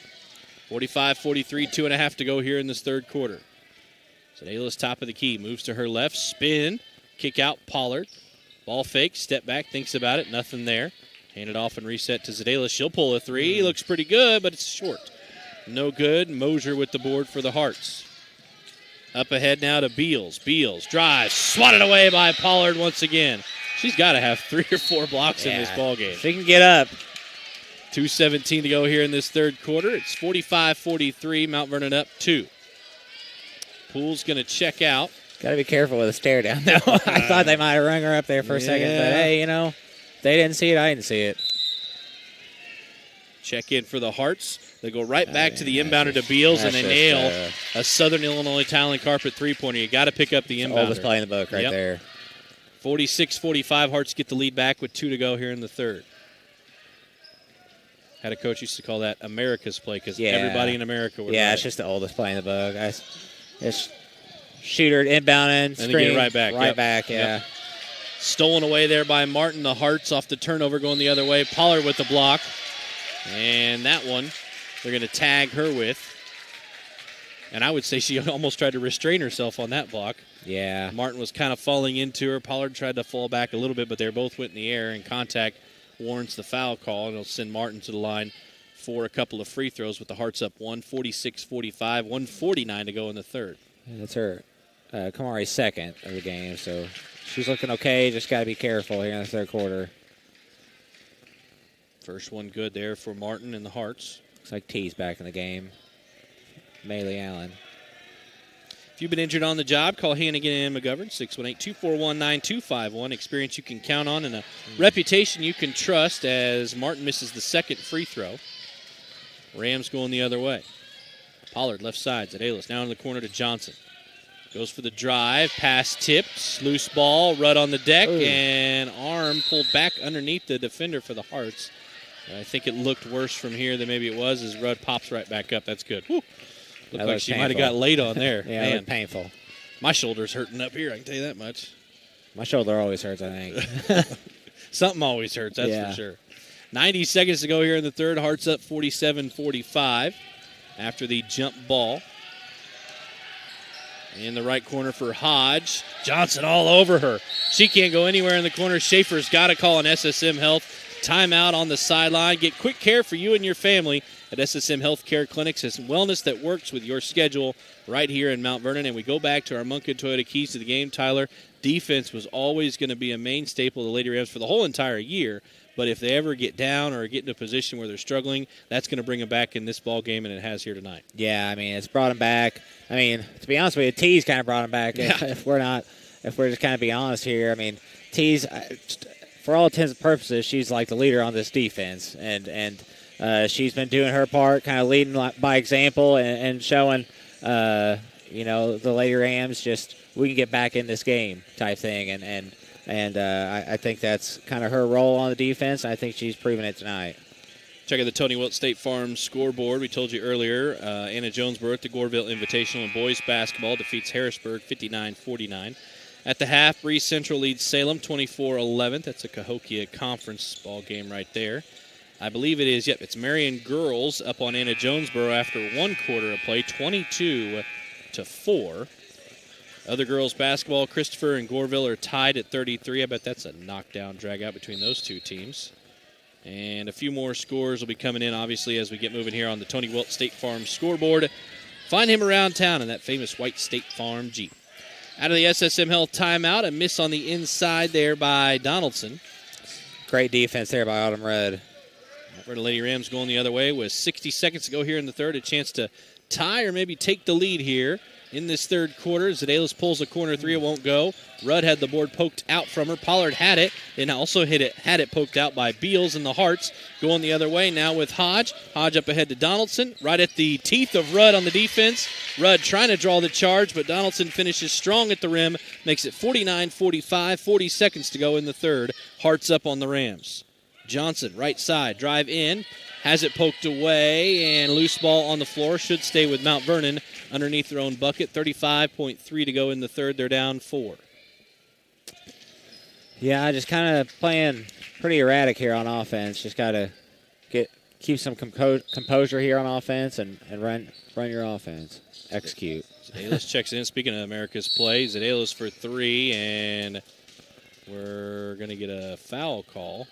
45-43, 2.5 to go here in this third quarter. Zedalis top of the key, moves to her left, spin, kick out Pollard. Ball fake, step back, thinks about it, nothing there. Hand it off and reset to Zedalis. She'll pull a three, looks pretty good, but it's short. No good. Mosier with the board for the Hearts. Up ahead now to Beals. Beals drives, swatted away by Pollard once again. She's got to have 3 or 4 blocks in this ball game. She can get up. 2:17 to go here in this third quarter. It's 45-43. Mount Vernon up 2. Poole's going to check out. Got to be careful with a stare down, though. I thought they might have rung her up there for a second, but hey, they didn't see it. I didn't see it. Check in for the Hearts. They go right back to the inbounder to Beals, and they nail a Southern Illinois Talent Carpet three-pointer. You got to pick up the inbounder. Oldest play in the book right there. 46-45. Hearts get the lead back with 2 to go here in the third. Had a coach used to call that America's play because everybody in America was right. It's just the oldest play in the book. Just shooter inbounding, and screen, right back. Right back, Yep. Stolen away there by Martin. The Hearts off the turnover going the other way. Pollard with the block. And that one, they're going to tag her with. And I would say she almost tried to restrain herself on that block. Yeah. Martin was kind of falling into her. Pollard tried to fall back a little bit, but they both went in the air, and contact warrants the foul call, and it'll send Martin to the line for a couple of free throws with the Hearts up 46-45, 1:49 to go in the third. And that's her Kamari's second of the game, so she's looking okay. Just got to be careful here in the third quarter. First one good there for Martin and the Hearts. Looks like T's back in the game. Maylee Allen. If you've been injured on the job, call Hannigan and McGovern, 618-241-9251. Experience you can count on and a reputation you can trust as Martin misses the second free throw. Rams going the other way. Pollard left side. Zedalis now in the corner to Johnson. Goes for the drive. Pass tipped. Loose ball. Rudd on the deck. And arm pulled back underneath the defender for the Hearts. I think it looked worse from here than maybe it was as Rudd pops right back up. That's good. Whew. Looked like she might have got laid on there. Yeah, Man. it looked painful. My shoulder's hurting up here, I can tell you that much. My shoulder always hurts, I think. Something always hurts, that's for sure. 90 seconds to go here in the third. Hearts up 47-45 after the jump ball. In the right corner for Hodge. Johnson all over her. She can't go anywhere in the corner. Schaefer's got to call an SSM Health timeout on the sideline. Get quick care for you and your family at SSM Healthcare Clinics. It's wellness that works with your schedule right here in Mount Vernon. And we go back to our Munkin Toyota keys to the game, Tyler. Defense was always going to be a main staple of the Lady Rams for the whole entire year. But if they ever get down or get in a position where they're struggling, that's going to bring them back in this ball game, and it has here tonight. Yeah, I mean, it's brought them back. I mean, to be honest with you, T's kind of brought them back. Yeah. If we're just kind of being honest here, I mean, T's, for all intents and purposes, she's like the leader on this defense, and she's been doing her part, kind of leading by example and showing, the Lady Rams just we can get back in this game type thing, and I think that's kind of her role on the defense. I think she's proven it tonight. Check out the Tony Wilt State Farm scoreboard. We told you earlier, Anna Jonesboro at the Goreville Invitational in boys basketball defeats Harrisburg 59-49. At the half, Breeze Central leads Salem 24-11. That's a Cahokia Conference ball game right there. I believe it is, it's Marion Girls up on Anna Jonesboro after one quarter of play, 22-4. Other girls basketball, Christopher and Goreville are tied at 33. I bet that's a knockdown drag-out between those two teams. And a few more scores will be coming in, obviously, as we get moving here on the Tony Wilt State Farm scoreboard. Find him around town in that famous white State Farm Jeep. Out of the SSM Health timeout, a miss on the inside there by Donaldson. Great defense there by Autumn Rudd. For the Lady Rams going the other way with 60 seconds to go here in the third. A chance to tie or maybe take the lead here in this third quarter. Zedalis pulls a corner three. It won't go. Rudd had the board poked out from her. Pollard had it and also had it poked out by Beals and the Hearts. Going the other way now with Hodge. Hodge up ahead to Donaldson. Right at the teeth of Rudd on the defense. Rudd trying to draw the charge, but Donaldson finishes strong at the rim. Makes it 49-45. 40 seconds to go in the third. Hearts up on the Rams. Johnson, right side, drive in. Has it poked away, and loose ball on the floor. Should stay with Mount Vernon underneath their own bucket. 35.3 to go in the third. They're down 4. Yeah, just kind of playing pretty erratic here on offense. Just got to keep some composure here on offense and run your offense. Execute. Zedalis checks in. Speaking of America's play, Zedalis for 3, and we're going to get a foul call.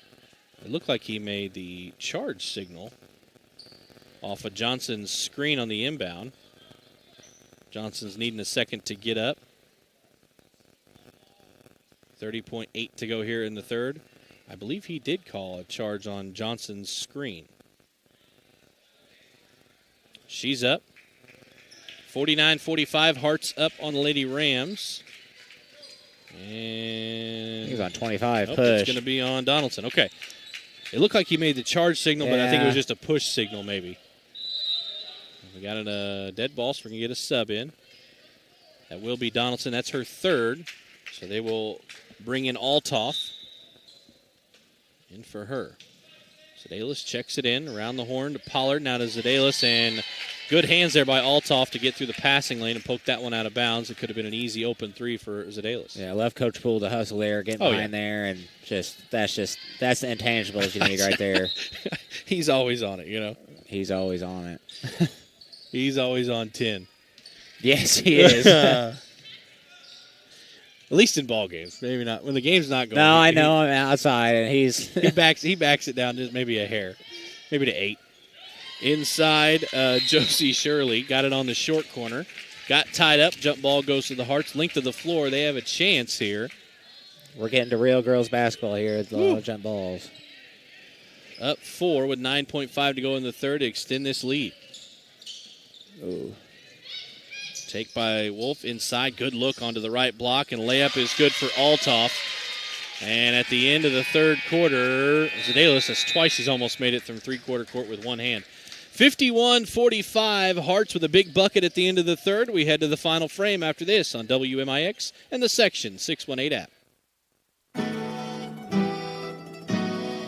It looked like he made the charge signal off of Johnson's screen on the inbound. Johnson's needing a second to get up. 30.8 to go here in the third. I believe he did call a charge on Johnson's screen. She's up. 49-45, Hearts up on the Lady Rams. And he's on 25 push. It's going to be on Donaldson. Okay. It looked like he made the charge signal, but I think it was just a push signal maybe. We got a dead ball, so we're going to get a sub in. That will be Donaldson. That's her third. So they will bring in Altoff in for her. Zedalis checks it in around the horn to Pollard. Now to Zedalis, and good hands there by Altoff to get through the passing lane and poke that one out of bounds. It could have been an easy open three for Zedalis. Yeah, left Coach Poole to hustle there, getting behind there, and that's the intangibles you need right there. He's always on it, He's always on it. He's always on 10. Yes, he is. At least in ball games. Maybe not. When the game's not going. No, I know. I'm outside, and he backs it down just maybe a hair. Maybe to 8. Inside, Josie Shirley got it on the short corner. Got tied up. Jump ball goes to the Hearts. Length of the floor. They have a chance here. We're getting to real girls basketball here. It's a lot of jump balls. Up 4 with 9.5 to go in the third to extend this lead. Ooh. Take by Wolf inside. Good look onto the right block, and layup is good for Altoff. And at the end of the third quarter, Zedalis has twice he's almost made it from three-quarter court with one hand. 51-45, Hearts with a big bucket at the end of the third. We head to the final frame after this on WMIX and the Section 618 app.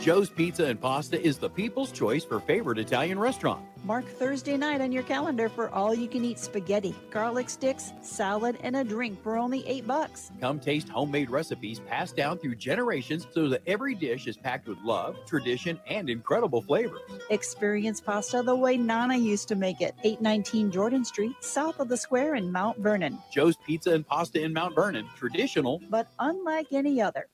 Joe's Pizza and Pasta is the people's choice for favorite Italian restaurant. Mark Thursday night on your calendar for all-you-can-eat spaghetti, garlic sticks, salad, and a drink for only $8. Come taste homemade recipes passed down through generations so that every dish is packed with love, tradition, and incredible flavors. Experience pasta the way Nana used to make it. 819 Jordan Street, south of the square in Mount Vernon. Joe's Pizza and Pasta in Mount Vernon, traditional, but unlike any other.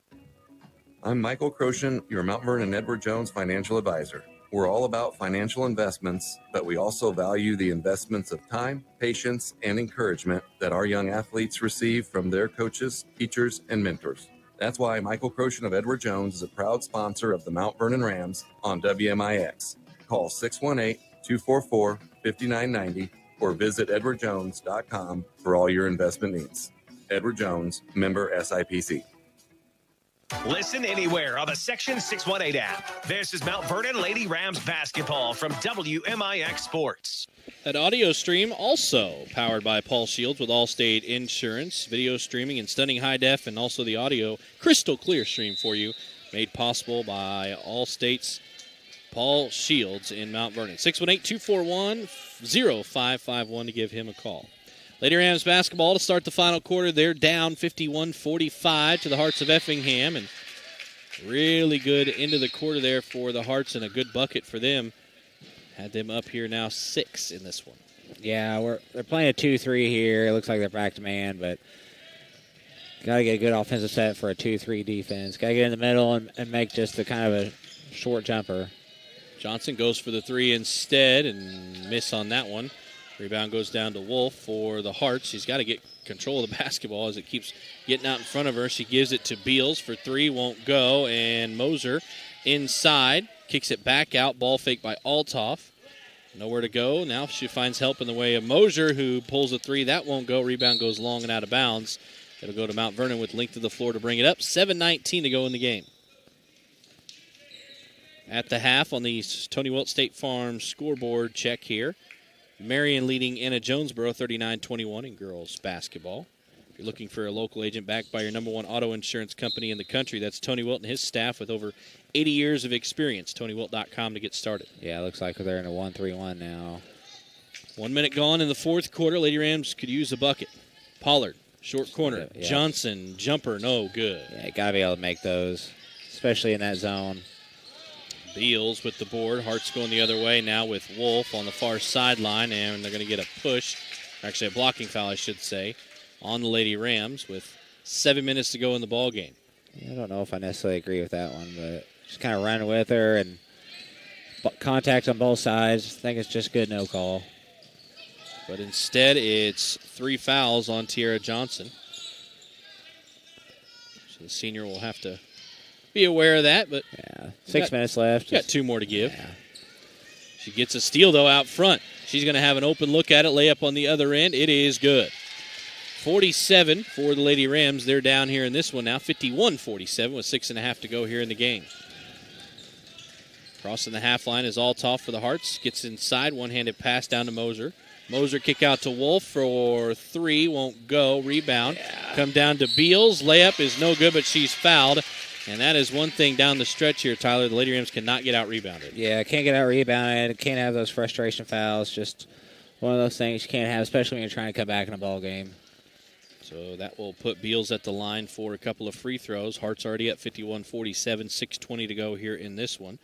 I'm Michael Croshan, your Mount Vernon Edward Jones financial advisor. We're all about financial investments, but we also value the investments of time, patience, and encouragement that our young athletes receive from their coaches, teachers, and mentors. That's why Michael Croshan of Edward Jones is a proud sponsor of the Mount Vernon Rams on WMIX. Call 618-244-5990 or visit edwardjones.com for all your investment needs. Edward Jones, member SIPC. Listen anywhere on the Section 618 app. This is Mount Vernon Lady Rams basketball from WMIX Sports. That audio stream also powered by Paul Shields with Allstate Insurance. Video streaming in stunning high def and also the audio crystal clear stream for you. Made possible by Allstate's Paul Shields in Mount Vernon. 618-241-0551 to give him a call. Lady Rams basketball to start the final quarter. They're down 51-45 to the Hearts of Effingham. And really good into the quarter there for the Hearts and a good bucket for them. Had them up here now 6 in this one. Yeah, they're playing a 2-3 here. It looks like they're back to man, but got to get a good offensive set for a 2-3 defense. Got to get in the middle and make just a kind of a short jumper. Johnson goes for the 3 instead and miss on that one. Rebound goes down to Wolf for the Hearts. She's got to get control of the basketball as it keeps getting out in front of her. She gives it to Beals for 3, won't go, and Moser inside. Kicks it back out. Ball fake by Althoff. Nowhere to go. Now she finds help in the way of Moser, who pulls a 3. That won't go. Rebound goes long and out of bounds. It'll go to Mount Vernon with length of the floor to bring it up. 7:19 to go in the game. At the half on the Tony Wilt State Farm scoreboard check here. Marion leading Anna Jonesboro 39-21 in girls basketball. If you're looking for a local agent backed by your #1 auto insurance company in the country, that's Tony Wilt and his staff with over 80 years of experience. TonyWilt.com to get started. Yeah, it looks like they're in a 1-3-1 now. 1 minute gone in the fourth quarter. Lady Rams could use a bucket. Pollard, short corner. Yeah. Johnson, jumper, no good. Yeah, got to be able to make those, especially in that zone. Beals with the board. Hart's going the other way now with Wolf on the far sideline, and they're going to get a push, actually a blocking foul, I should say, on the Lady Rams with 7 minutes to go in the ball game. Yeah, I don't know if I necessarily agree with that one, but just kind of running with her and contact on both sides. I think it's just good no call. But instead, it's 3 fouls on Tiara Johnson. So the senior will have to be aware of that, but yeah, 6 minutes left. Got 2 more to give. Yeah. She gets a steal, though, out front. She's going to have an open look at it, layup on the other end. It is good. 47 for the Lady Rams. They're down here in this one now, 51-47 with 6.5 to go here in the game. Crossing the half line is Althoff for the Hearts. Gets inside, one-handed pass down to Moser. Moser kick out to Wolf for 3, won't go. Rebound. Yeah. Come down to Beals. Layup is no good, but she's fouled. And that is one thing down the stretch here, Tyler. The Lady Rams cannot get out-rebounded. Yeah, can't get out-rebounded. Can't have those frustration fouls. Just one of those things you can't have, especially when you're trying to come back in a ball game. So that will put Beals at the line for a couple of free throws. Hart's already at 51-47, 6:20 to go here in this one.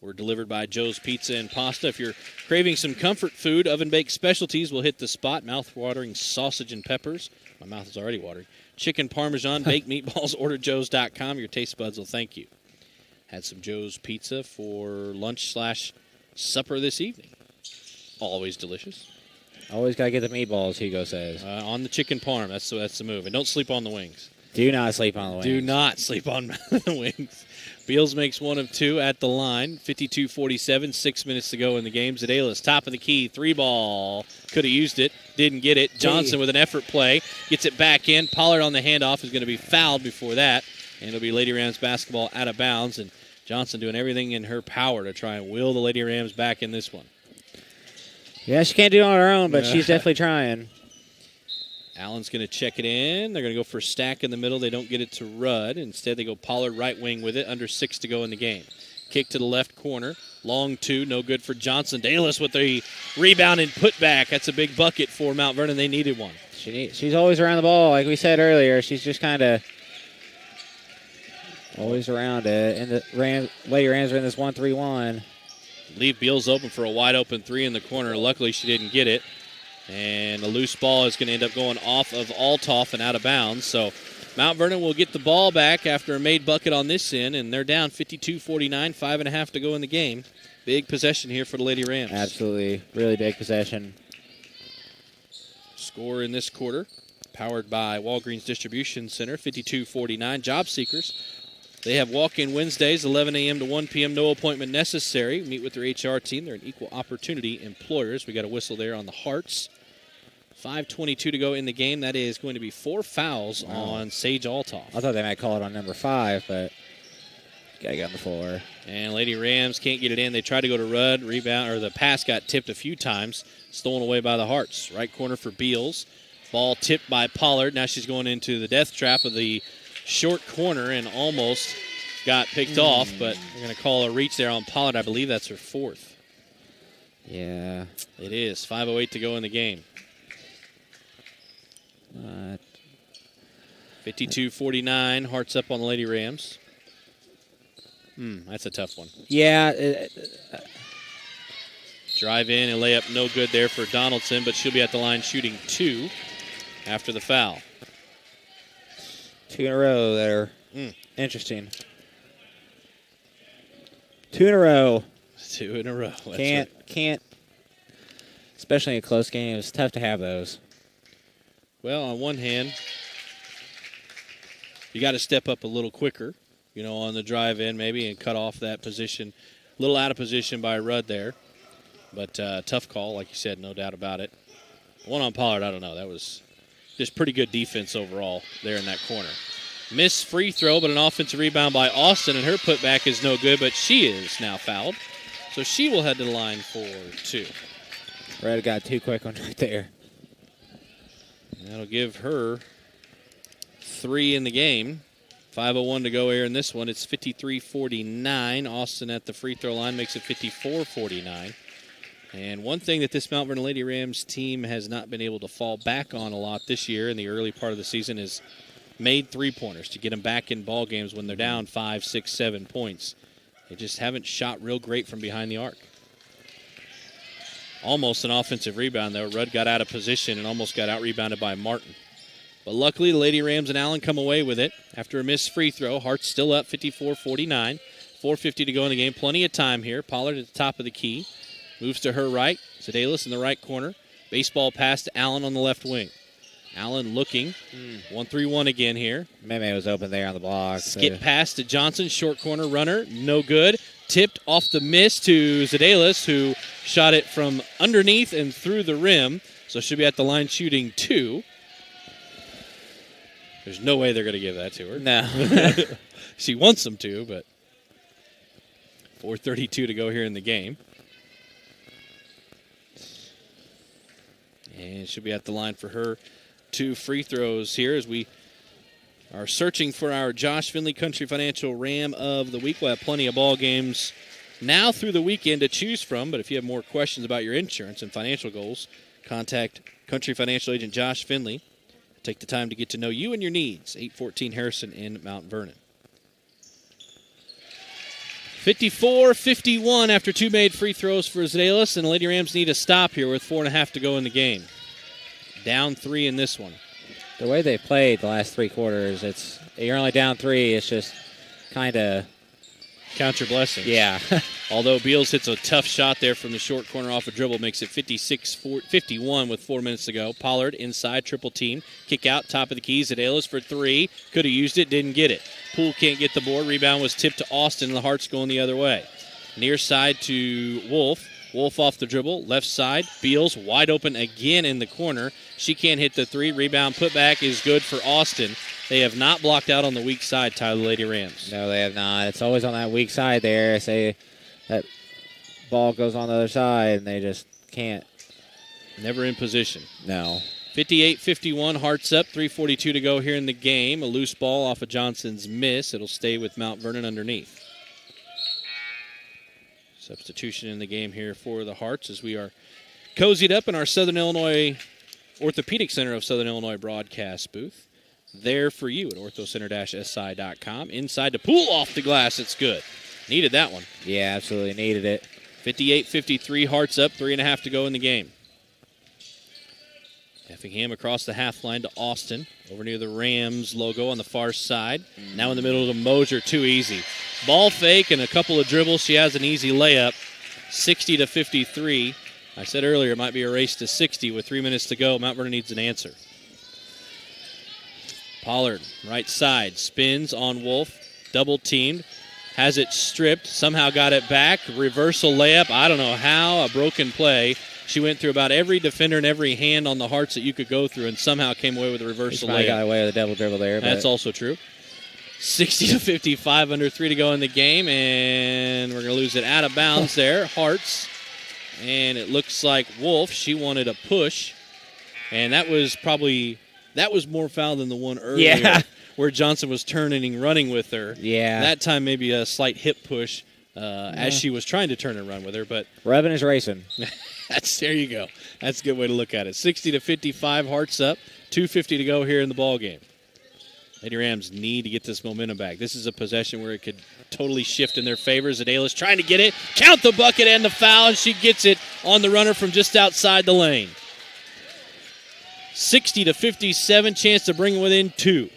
We're delivered by Joe's Pizza and Pasta. If you're craving some comfort food, oven-baked specialties will hit the spot. Mouth-watering sausage and peppers. My mouth is already watering. Chicken Parmesan, baked meatballs, orderjoes.com. Your taste buds will thank you. Had some Joe's Pizza for lunch/supper this evening. Always delicious. Always got to get the meatballs, Hugo says. On the chicken parm, that's the move. And don't sleep on the wings. Do not sleep on the wings. Do not sleep on the wings. Beals makes 1 of 2 at the line. 52-47, 6 minutes to go in the game. Zadelis, top of the key, 3-ball. Could have used it, didn't get it. Johnson with an effort play, gets it back in. Pollard on the handoff is going to be fouled before that. And it'll be Lady Rams basketball out of bounds. And Johnson doing everything in her power to try and will the Lady Rams back in this one. Yeah, she can't do it on her own, but she's definitely trying. Allen's going to check it in. They're going to go for Stack in the middle. They don't get it to Rudd. Instead, they go Pollard right wing with it. Under 6 to go in the game. Kick to the left corner. Long two, no good for Johnson. Dalis with the rebound and putback. That's a big bucket for Mount Vernon. They needed one. She's always around the ball, like we said earlier. She's just kind of always around it. And the Lady Rams are in this 1-3-1. Leave Beals open for a wide-open three in the corner. Luckily, she didn't get it. And a loose ball is going to end up going off of Altoff and out of bounds. So Mount Vernon will get the ball back after a made bucket on this end, and they're down 52-49, 5.5 to go in the game. Big possession here for the Lady Rams. Absolutely. Really big possession. Score in this quarter, powered by Walgreens Distribution Center, 52-49. Job seekers, they have walk-in Wednesdays, 11 a.m. to 1 p.m., no appointment necessary. Meet with their HR team. They're an equal opportunity employers. We got a whistle there on the Hearts. 5:22 to go in the game. That is going to be 4 fouls on Sage Altoff. I thought they might call it on number 5, but got to get on the floor. And Lady Rams can't get it in. They tried to go to Rudd. Rebound, or the pass got tipped a few times. Stolen away by the Hearts. Right corner for Beals. Ball tipped by Pollard. Now she's going into the death trap of the short corner and almost got picked off, but they're going to call a reach there on Pollard. I believe that's her 4th. Yeah. It is. 5:08 to go in the game. 52-49. Hearts up on the Lady Rams. That's a tough one. Yeah. Drive in and lay up no good there for Donaldson, but she'll be at the line shooting 2 after the foul. 2 in a row there. Interesting. 2 in a row. 2 in a row. That's can't. Especially in a close game, it's tough to have those. Well, on one hand, you got to step up a little quicker, on the drive in maybe and cut off that position. A little out of position by Rudd there. But tough call, like you said, no doubt about it. One on Pollard, I don't know. That was just pretty good defense overall there in that corner. Missed free throw, but an offensive rebound by Austin, and her putback is no good, but she is now fouled. So she will head to the line for 2. Red got 2 quick ones right there. That'll give her 3 in the game. 5:01 to go here in this one. It's 53-49. Austin at the free throw line makes it 54-49. And one thing that this Mount Vernon Lady Rams team has not been able to fall back on a lot this year in the early part of the season is made three-pointers to get them back in ball games when they're down 5, 6, 7 points. They just haven't shot real great from behind the arc. Almost an offensive rebound, though. Rudd got out of position and almost got out-rebounded by Martin. But luckily, the Lady Rams and Allen come away with it after a missed free throw. Hart's still up 54-49. 4:50 to go in the game. Plenty of time here. Pollard at the top of the key. Moves to her right. Sedalis in the right corner. Baseball pass to Allen on the left wing. Allen looking. 1-3-1 again here. Meme was open there on the block. Skip pass to Johnson. Short corner runner. No good. Tipped off the miss to Sedalis, who shot it from underneath and through the rim. So she'll be at the line shooting 2. There's no way they're going to give that to her. No. She wants them to, but 4:32 to go here in the game. And she'll be at the line for her 2 free throws here as we are searching for our Josh Finley Country Financial Ram of the Week. We'll have plenty of ball games now through the weekend to choose from, but if you have more questions about your insurance and financial goals, contact Country Financial Agent Josh Finley. Take the time to get to know you and your needs. 814 Harrison in Mount Vernon. 54-51 after 2 made free throws for Sedalis, and the Lady Rams need a stop here with 4.5 to go in the game. Down 3 in this one. The way they played the last 3 quarters, you're only down 3. It's just kind of count your blessings. Yeah. Although Beals hits a tough shot there from the short corner off a dribble, makes it 56-51 with 4 minutes to go. Pollard inside, triple team. Kick out, top of the key. Sedalis for 3. Could have used it, didn't get it. Poole can't get the board. Rebound was tipped to Austin, and the Hearts going the other way. Near side to Wolf. Wolf off the dribble. Left side. Beals wide open again in the corner. She can't hit the 3. Rebound putback is good for Austin. They have not blocked out on the weak side, Tyler Lady Rams. No, they have not. It's always on that weak side there. Say that ball goes on the other side, and they just can't. Never in position. No. 58-51, Hearts up. 3:42 to go here in the game. A loose ball off of Johnson's miss. It'll stay with Mount Vernon underneath. Substitution in the game here for the Hearts as we are cozied up in our Southern Illinois Orthopedic Center of Southern Illinois broadcast booth. There for you at orthocenter-si.com. Inside to pull off the glass. It's good. Needed that one. Yeah, absolutely needed it. 58-53, Hearts up, 3.5 to go in the game. Effingham across the half line to Austin, over near the Rams logo on the far side. Now in the middle to Mosier, too easy. Ball fake and a couple of dribbles. She has an easy layup, 60-53. I said earlier it might be a race to 60 with 3 minutes to go. Mount Vernon needs an answer. Pollard, right side, spins on Wolf, double teamed, has it stripped, somehow got it back, reversal layup, I don't know how, a broken play. She went through about every defender and every hand on the Hearts that you could go through and somehow came away with a reversal layup. Got away with a double dribble there. That's also true. 60-55, under 3 to go in the game, and we're going to lose it out of bounds there. Hearts, and it looks like Wolf, she wanted a push, and that was more foul than the one earlier where Johnson was turning and running with her. Yeah. That time maybe a slight hip push as she was trying to turn and run with her. But rubbing is racing. There you go. That's a good way to look at it. 60-55, Hearts up. 2:50 to go here in the ball game. Lady Rams need to get this momentum back. This is a possession where it could totally shift in their favor. Zadelis trying to get it. Count the bucket and the foul, and she gets it on the runner from just outside the lane. 60-57, chance to bring within 2.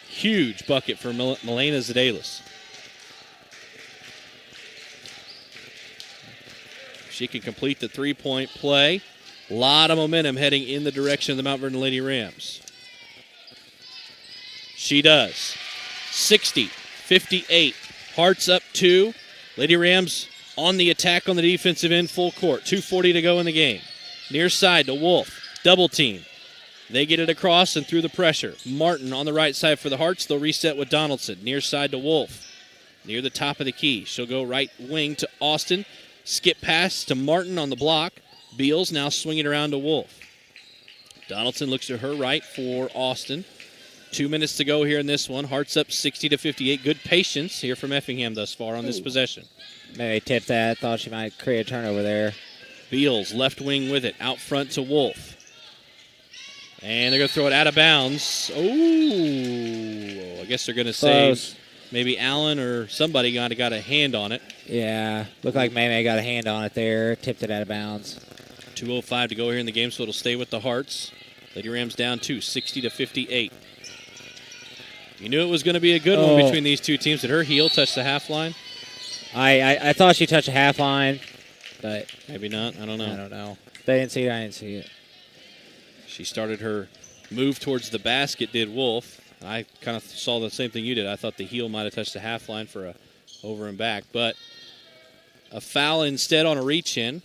Huge bucket for Milena Zadelis. She can complete the three-point play. A lot of momentum heading in the direction of the Mount Vernon Lady Rams. She does. 60-58. Hearts up 2. Lady Rams on the attack on the defensive end, full court. 2:40 to go in the game. Near side to Wolf. Double team. They get it across and through the pressure. Martin on the right side for the Hearts. They'll reset with Donaldson. Near side to Wolf. Near the top of the key. She'll go right wing to Austin. Skip pass to Martin on the block. Beals now swinging around to Wolf. Donaldson looks to her right for Austin. 2 minutes to go here in this one. Hearts up 60-58. Good patience here from Effingham thus far on this possession. Maybe tipped that. Thought she might create a turnover there. Beals left wing with it. Out front to Wolf. And they're going to throw it out of bounds. Oh, I guess they're going to say maybe Allen or somebody got a hand on it. Yeah, looked like May got a hand on it there. Tipped it out of bounds. 2:05 to go here in the game, so it'll stay with the Hearts. Lady Rams down 2, 60-58. You knew it was going to be a good one between these two teams. Did her heel touch the half line? I thought she touched the half line, but maybe not. I don't know. I don't know. They didn't see it. I didn't see it. She started her move towards the basket, did Wolf. I kind of saw the same thing you did. I thought the heel might have touched the half line for a over and back, but a foul instead on a reach in,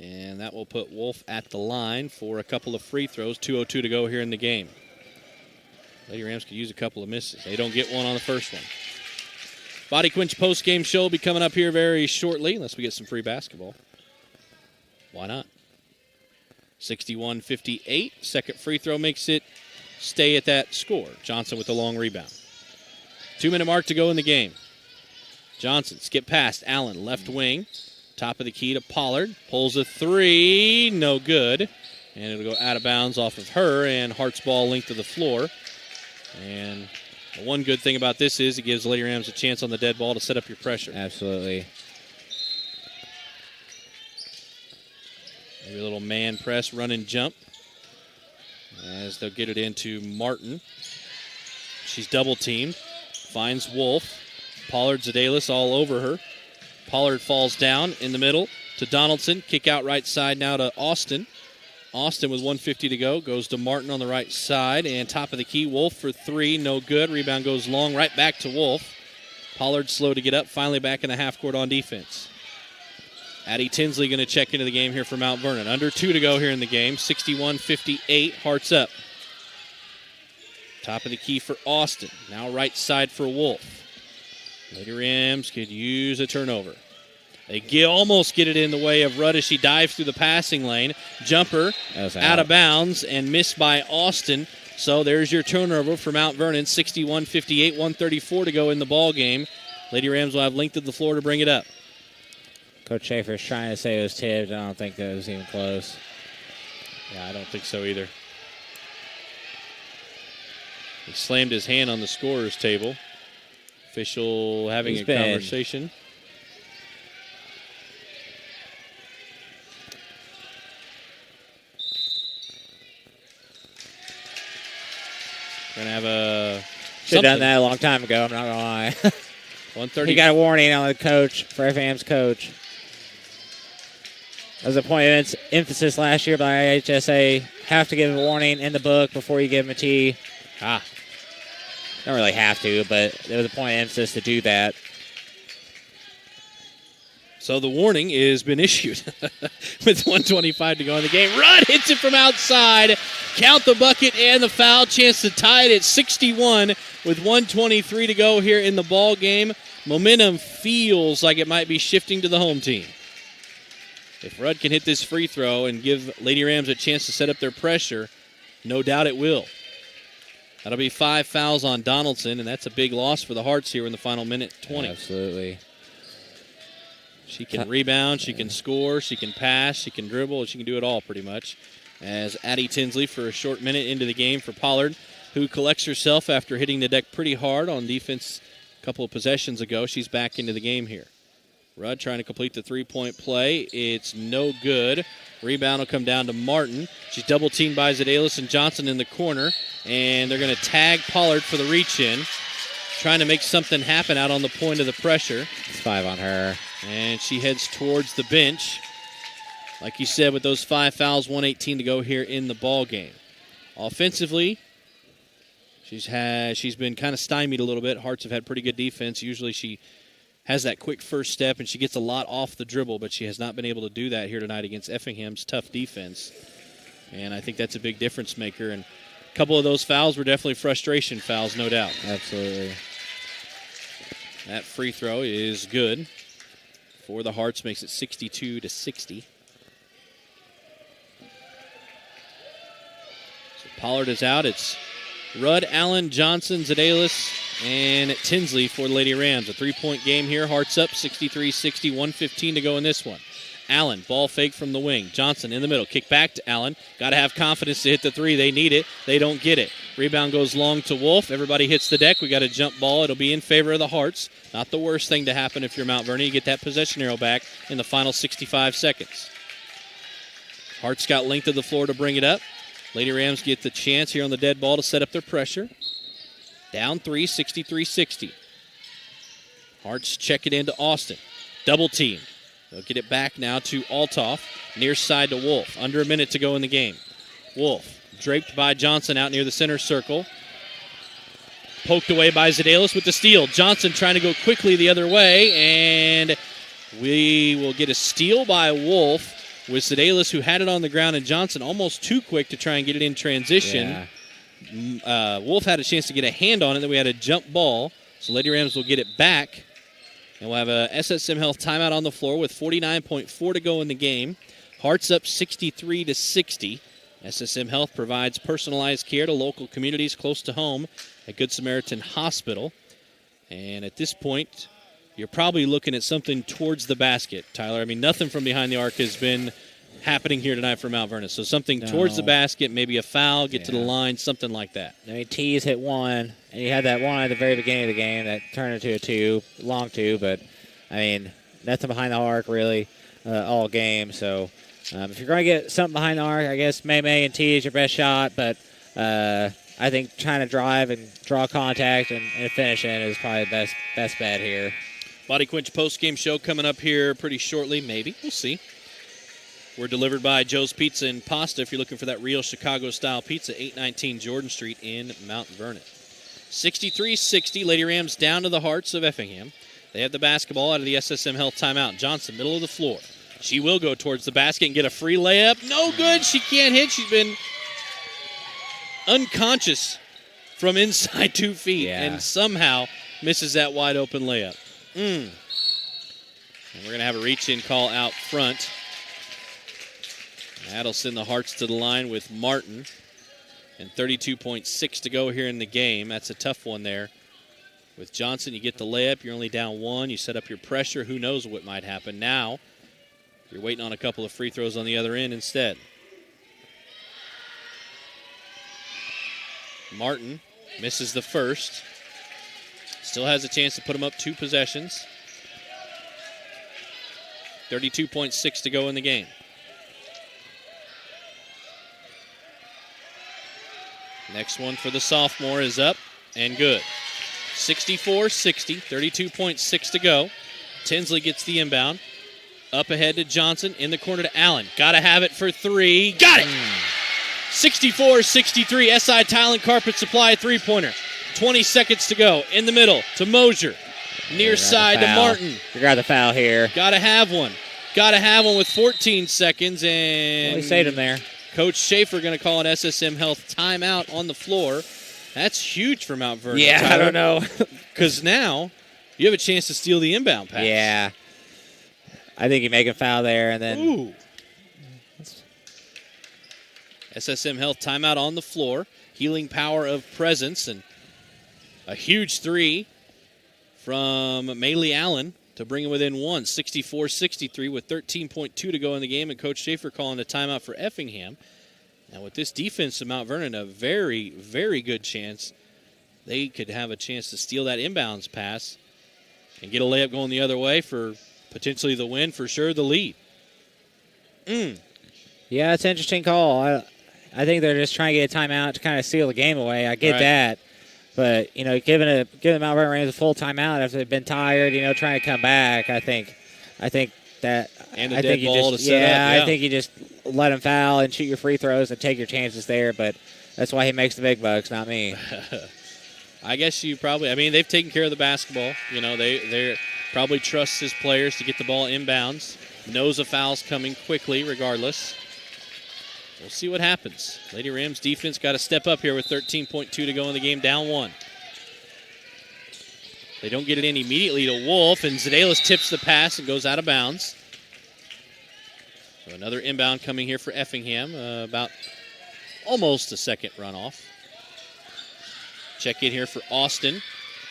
and that will put Wolf at the line for a couple of free throws. 2:02 to go here in the game. Lady Rams could use a couple of misses. They don't get one on the first one. Body Quench post-game show will be coming up here very shortly, unless we get some free basketball. Why not? 61-58. Second free throw makes it stay at that score. Johnson with the long rebound. 2-minute mark to go in the game. Johnson, skip past Allen, left wing. Top of the key to Pollard. Pulls a three, no good. And it'll go out of bounds off of her, and Hart's ball linked to the floor. And the one good thing about this is it gives Lady Rams a chance on the dead ball to set up your pressure. Absolutely. Maybe a little man press, run and jump. As they'll get it into Martin. She's double teamed. Finds Wolf. Pollard, Zadelis all over her. Pollard falls down in the middle to Donaldson. Kick out right side now to Austin. Austin with 1:50 to go. Goes to Martin on the right side. And top of the key, Wolf for three. No good. Rebound goes long. Right back to Wolf. Pollard slow to get up. Finally back in the half court on defense. Addie Tinsley going to check into the game here for Mount Vernon. Under 2 to go here in the game. 61-58. Hearts up. Top of the key for Austin. Now right side for Wolf. Lady Rams could use a turnover. They almost get it in the way of Rudd as she dives through the passing lane. Jumper out of bounds and missed by Austin. So there's your turnover for Mount Vernon. 61-58, 1:34 to go in the ball game. Lady Rams will have length of the floor to bring it up. Coach Schaefer's trying to say it was tipped. I don't think that was even close. Yeah, I don't think so either. He slammed his hand on the scorer's table. Official having a conversation. Going to have a... Should have done that a long time ago, I'm not going to lie. 130. He got a warning on the coach, for Effingham's coach. That was a point of emphasis last year by IHSA. Have to give a warning in the book before you give him a tee. Don't really have to, but there was a point of emphasis to do that. So the warning has been issued with 1:25 to go in the game. Rudd hits it from outside. Count the bucket and the foul. Chance to tie it at 61 with 1:23 to go here in the ball game. Momentum feels like it might be shifting to the home team. If Rudd can hit this free throw and give Lady Rams a chance to set up their pressure, no doubt it will. That'll be 5 fouls on Donaldson, and that's a big loss for the Hearts here in the final minute 20. Absolutely. She can rebound, she can score, she can pass, she can dribble, she can do it all pretty much. As Addie Tinsley for a short minute into the game for Pollard, who collects herself after hitting the deck pretty hard on defense a couple of possessions ago. She's back into the game here. Rudd trying to complete the three-point play. It's no good. Rebound will come down to Martin. She's double-teamed by Zedalis and Johnson in the corner, and they're going to tag Pollard for the reach-in, trying to make something happen out on the point of the pressure. It's 5 on her. And she heads towards the bench. Like you said, with those 5 fouls, 1:18 to go here in the ball game. Offensively, she's been kind of stymied a little bit. Hearts have had pretty good defense. Usually she has that quick first step, and she gets a lot off the dribble, but she has not been able to do that here tonight against Effingham's tough defense. And I think that's a big difference maker. And a couple of those fouls were definitely frustration fouls, no doubt. Absolutely. That free throw is good for the Hearts, makes it 62-60. So Pollard is out. It's Rudd, Allen, Johnson, Zedalis, and Tinsley for the Lady Rams. A three-point game here. Hearts up 63-60, 1:15 to go in this one. Allen, ball fake from the wing. Johnson in the middle. Kick back to Allen. Got to have confidence to hit the three. They need it. They don't get it. Rebound goes long to Wolf. Everybody hits the deck. We got a jump ball. It'll be in favor of the Hearts. Not the worst thing to happen if you're Mount Vernon. You get that possession arrow back in the final 65 seconds. Hearts got length of the floor to bring it up. Lady Rams get the chance here on the dead ball to set up their pressure. Down 3, 63-60. Hearts check it into Austin. Double team. They'll get it back now to Altoff. Near side to Wolf. Under a minute to go in the game. Wolf draped by Johnson out near the center circle. Poked away by Zedalis with the steal. Johnson trying to go quickly the other way, and we will get a steal by Wolf with Zedalis, who had it on the ground, and Johnson almost too quick to try and get it in transition. Yeah. Wolf had a chance to get a hand on it, then we had a jump ball, so Lady Rams will get it back. And we'll have a SSM Health timeout on the floor with 49.4 to go in the game. Hearts up 63-60. SSM Health provides personalized care to local communities close to home at Good Samaritan Hospital. And at this point, you're probably looking at something towards the basket, Tyler. I mean, nothing from behind the arc has been happening here tonight for Mount Vernon. So something towards the basket, maybe a foul, get to the line, something like that. I mean, T's hit one, and you had that one at the very beginning of the game that turned into a two, long two, but, I mean, nothing behind the arc really all game. So if you're going to get something behind the arc, I guess May and T is your best shot, but I think trying to drive and draw contact and finish in is probably the best bet here. Body Quench post-game show coming up here pretty shortly, maybe. We'll see. We're delivered by Joe's Pizza and Pasta if you're looking for that real Chicago-style pizza, 819 Jordan Street in Mount Vernon. 63-60, Lady Rams down to the Hearts of Effingham. They have the basketball out of the SSM Health timeout. Johnson, middle of the floor. She will go towards the basket and get a free layup. No good. She can't hit. She's been unconscious from inside 2 feet and somehow misses that wide-open layup. And we're going to have a reach-in call out front. That'll send the Hearts to the line with Martin. And 32.6 to go here in the game. That's a tough one there With Johnson, you get the layup. You're only down 1. You set up your pressure. Who knows what might happen. Now, you're waiting on a couple of free throws on the other end instead. Martin misses the first. Still has a chance to put him up 2 possessions. 32.6 to go in the game. Next one for the sophomore is up and good. 64-60, 32.6 to go. Tinsley gets the inbound. Up ahead to Johnson, in the corner to Allen. Got to have it for 3. Got it! 64-63, SI Tile and Carpet Supply three-pointer. 20 seconds to go. In the middle to Mosier. Near side to Martin. You got the foul here. Got to have one. Got to have one with 14 seconds. And we saved him there. Coach Schaefer going to call an SSM Health timeout on the floor. That's huge for Mount Vernon. Yeah, Tyler. I don't know. Because now you have a chance to steal the inbound pass. Yeah. I think you make a foul there and then. Ooh. SSM Health timeout on the floor. Healing power of presence. And a huge 3 from Maylee Allen to bring him within 1. 64-63 with 13.2 to go in the game. And Coach Schaefer calling a timeout for Effingham. Now with this defense of Mount Vernon, a very, very good chance they could have a chance to steal that inbounds pass and get a layup going the other way for potentially the win, for sure the lead. Yeah, it's an interesting call. I think they're just trying to get a timeout to kind of seal the game away. I get that. But, you know, giving the Mount Vernon Rams a full timeout after they've been tired, you know, trying to come back, I think that and I think you ball just to set up, yeah. I think you just let them foul and shoot your free throws and take your chances there, but that's why he makes the big bucks, not me. I guess you probably, I mean, they've taken care of the basketball. You know, they probably trusts his players to get the ball inbounds. Knows a foul's coming quickly regardless. We'll see what happens. Lady Rams defense got to step up here with 13.2 to go in the game, down 1. They don't get it in immediately to Wolf, and Zedalis tips the pass and goes out of bounds. So another inbound coming here for Effingham, about almost a second runoff. Check in here for Austin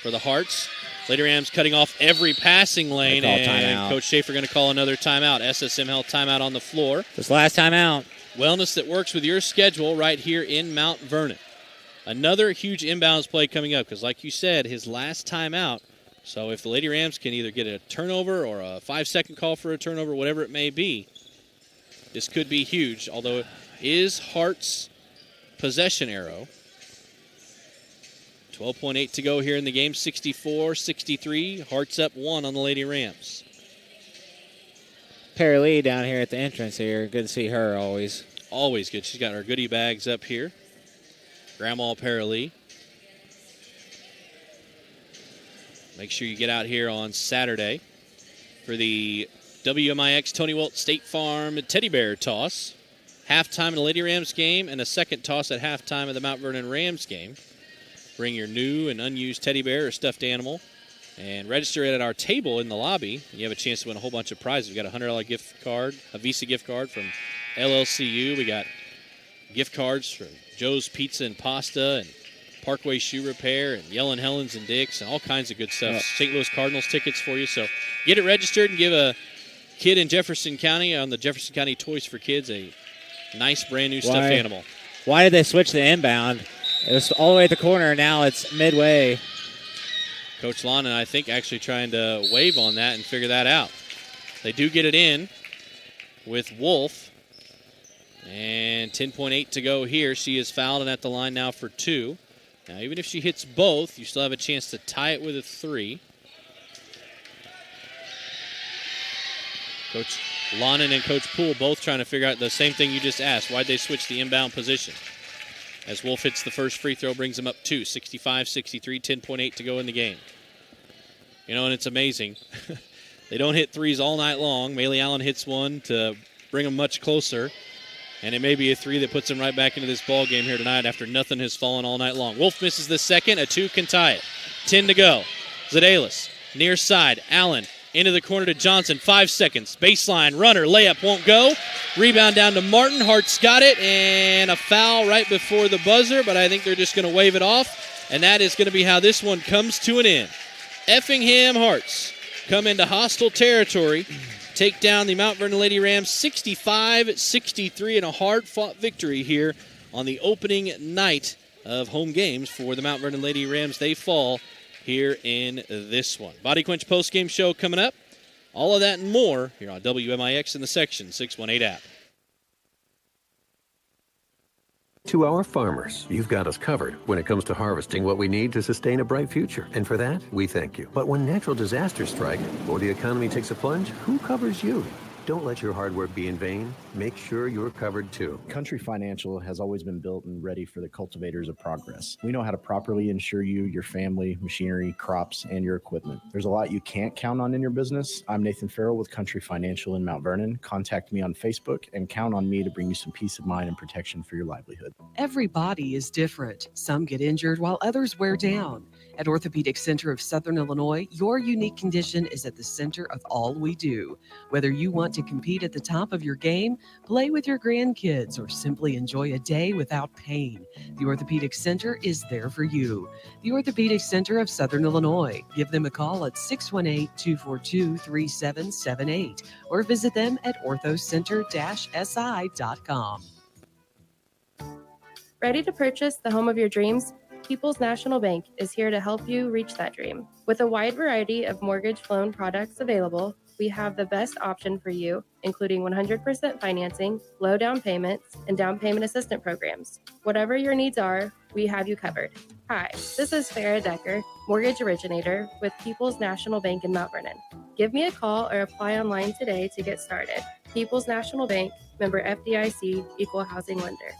for the Hearts. Lady Rams cutting off every passing lane, and Coach Schaefer going to call another timeout. SSM Health timeout on the floor. This last timeout. Wellness that works with your schedule right here in Mount Vernon. Another huge inbounds play coming up because, like you said, his last timeout. So if the Lady Rams can either get a turnover or a 5-second call for a turnover, whatever it may be, this could be huge, although it is Hart's possession arrow. 12.8 to go here in the game, 64-63. Hart's up 1 on the Lady Rams. Perry Lee down here at the entrance here. Good to see her always. Always good. She's got her goodie bags up here. Grandma Perry Lee. Make sure you get out here on Saturday for the WMIX Tony Wilt State Farm Teddy Bear Toss. Halftime of the Lady Rams game and a second toss at halftime of the Mount Vernon Rams game. Bring your new and unused teddy bear or stuffed animal and register it at our table in the lobby. You have a chance to win a whole bunch of prizes. We got a $100 gift card, a Visa gift card from LLCU. We got gift cards from Joe's Pizza and Pasta and Parkway Shoe Repair and Yellin' Helens and Dick's and all kinds of good stuff. Yeah. St. Louis Cardinals tickets for you. So get it registered and give a kid in Jefferson County on the Jefferson County Toys for Kids a nice brand new stuffed animal. Why did they switch the inbound? It was all the way at the corner, and now it's midway. Coach Lana, I think, actually trying to wave on that and figure that out. They do get it in with Wolf. And 10.8 to go here. She is fouled and at the line now for 2. Now, even if she hits both, you still have a chance to tie it with a 3. Coach Lonan and Coach Poole both trying to figure out the same thing you just asked. Why'd they switch the inbound position? As Wolf hits the first free throw, brings them up 2. 65-63, 10.8 to go in the game. You know, and it's amazing. They don't hit threes all night long. Maylee Allen hits one to bring them much closer. And it may be a 3 that puts them right back into this ball game here tonight after nothing has fallen all night long. Wolf misses the second. A 2 can tie it. 10 to go. Zedalis, near side. Allen into the corner to Johnson. 5 seconds. Baseline, runner, layup won't go. Rebound down to Martin. Hart's got it. And a foul right before the buzzer, but I think they're just going to wave it off. and that is going to be how this one comes to an end. Effingham Hearts come into hostile territory, take down the Mount Vernon Lady Rams 65-63 in a hard-fought victory here on the opening night of home games for the Mount Vernon Lady Rams. They fall here in this one. Body Quench postgame show coming up. All of that and more here on WMIX in the Section 618 app. To our farmers, you've got us covered when it comes to harvesting what we need to sustain a bright future. And for that, we thank you. But when natural disasters strike or the economy takes a plunge, who covers you? Don't let your hard work be in vain. Make sure you're covered too. Country Financial has always been built and ready for the cultivators of progress. We know how to properly insure you, your family, machinery, crops, and your equipment. There's a lot you can't count on in your business. I'm Nathan Farrell with Country Financial in Mount Vernon. Contact me on Facebook and count on me to bring you some peace of mind and protection for your livelihood. Every body is different. Some get injured while others wear down. At Orthopedic Center of Southern Illinois, your unique condition is at the center of all we do. Whether you want to compete at the top of your game, play with your grandkids, or simply enjoy a day without pain, the Orthopedic Center is there for you. The Orthopedic Center of Southern Illinois. Give them a call at 618-242-3778 or visit them at orthocenter-si.com. Ready to purchase the home of your dreams? People's National Bank is here to help you reach that dream. With a wide variety of mortgage loan products available, we have the best option for you, including 100% financing, low down payments, and down payment assistance programs. Whatever your needs are, we have you covered. Hi, this is Farah Decker, mortgage originator with People's National Bank in Mount Vernon. Give me a call or apply online today to get started. People's National Bank, member FDIC, equal housing lender.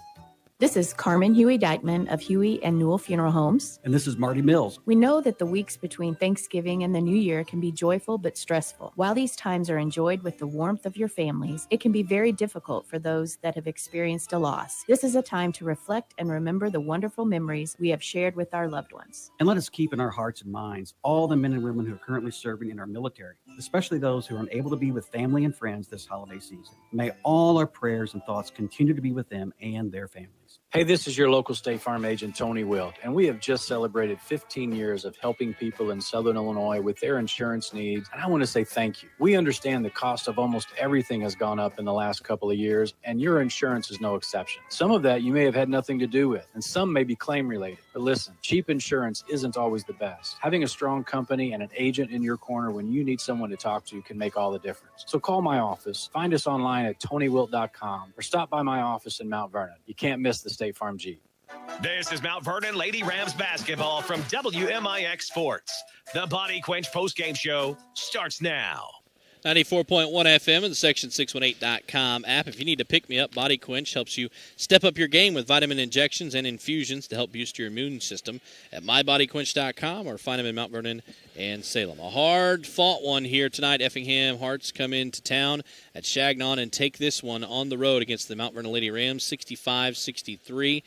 This is Carmen Huey Dykeman of Huey and Newell Funeral Homes. And this is Marty Mills. We know that the weeks between Thanksgiving and the New Year can be joyful but stressful. While these times are enjoyed with the warmth of your families, it can be very difficult for those that have experienced a loss. This is a time to reflect and remember the wonderful memories we have shared with our loved ones. And let us keep in our hearts and minds all the men and women who are currently serving in our military, especially those who are unable to be with family and friends this holiday season. May all our prayers and thoughts continue to be with them and their families. Hey, this is your local State Farm agent, Tony Wilt, and we have just celebrated 15 years of helping people in Southern Illinois with their insurance needs, and I want to say thank you. We understand the cost of almost everything has gone up in the last couple of years, and your insurance is no exception. Some of that you may have had nothing to do with, and some may be claim-related. But listen, cheap insurance isn't always the best. Having a strong company and an agent in your corner when you need someone to talk to can make all the difference. So call my office, find us online at TonyWilt.com, or stop by my office in Mount Vernon. You can't miss the State Farm Jeep. This is Mount Vernon Lady Rams basketball from WMIX Sports. The Body Quench postgame show starts now. 94.1 FM and the Section618.com app. If you need to pick me up, Body Quench helps you step up your game with vitamin injections and infusions to help boost your immune system at mybodyquench.com or find them in Mount Vernon and Salem. A hard-fought one here tonight. Effingham Hearts come into town at Chagnon and take this one on the road against the Mount Vernon Lady Rams, 65-63.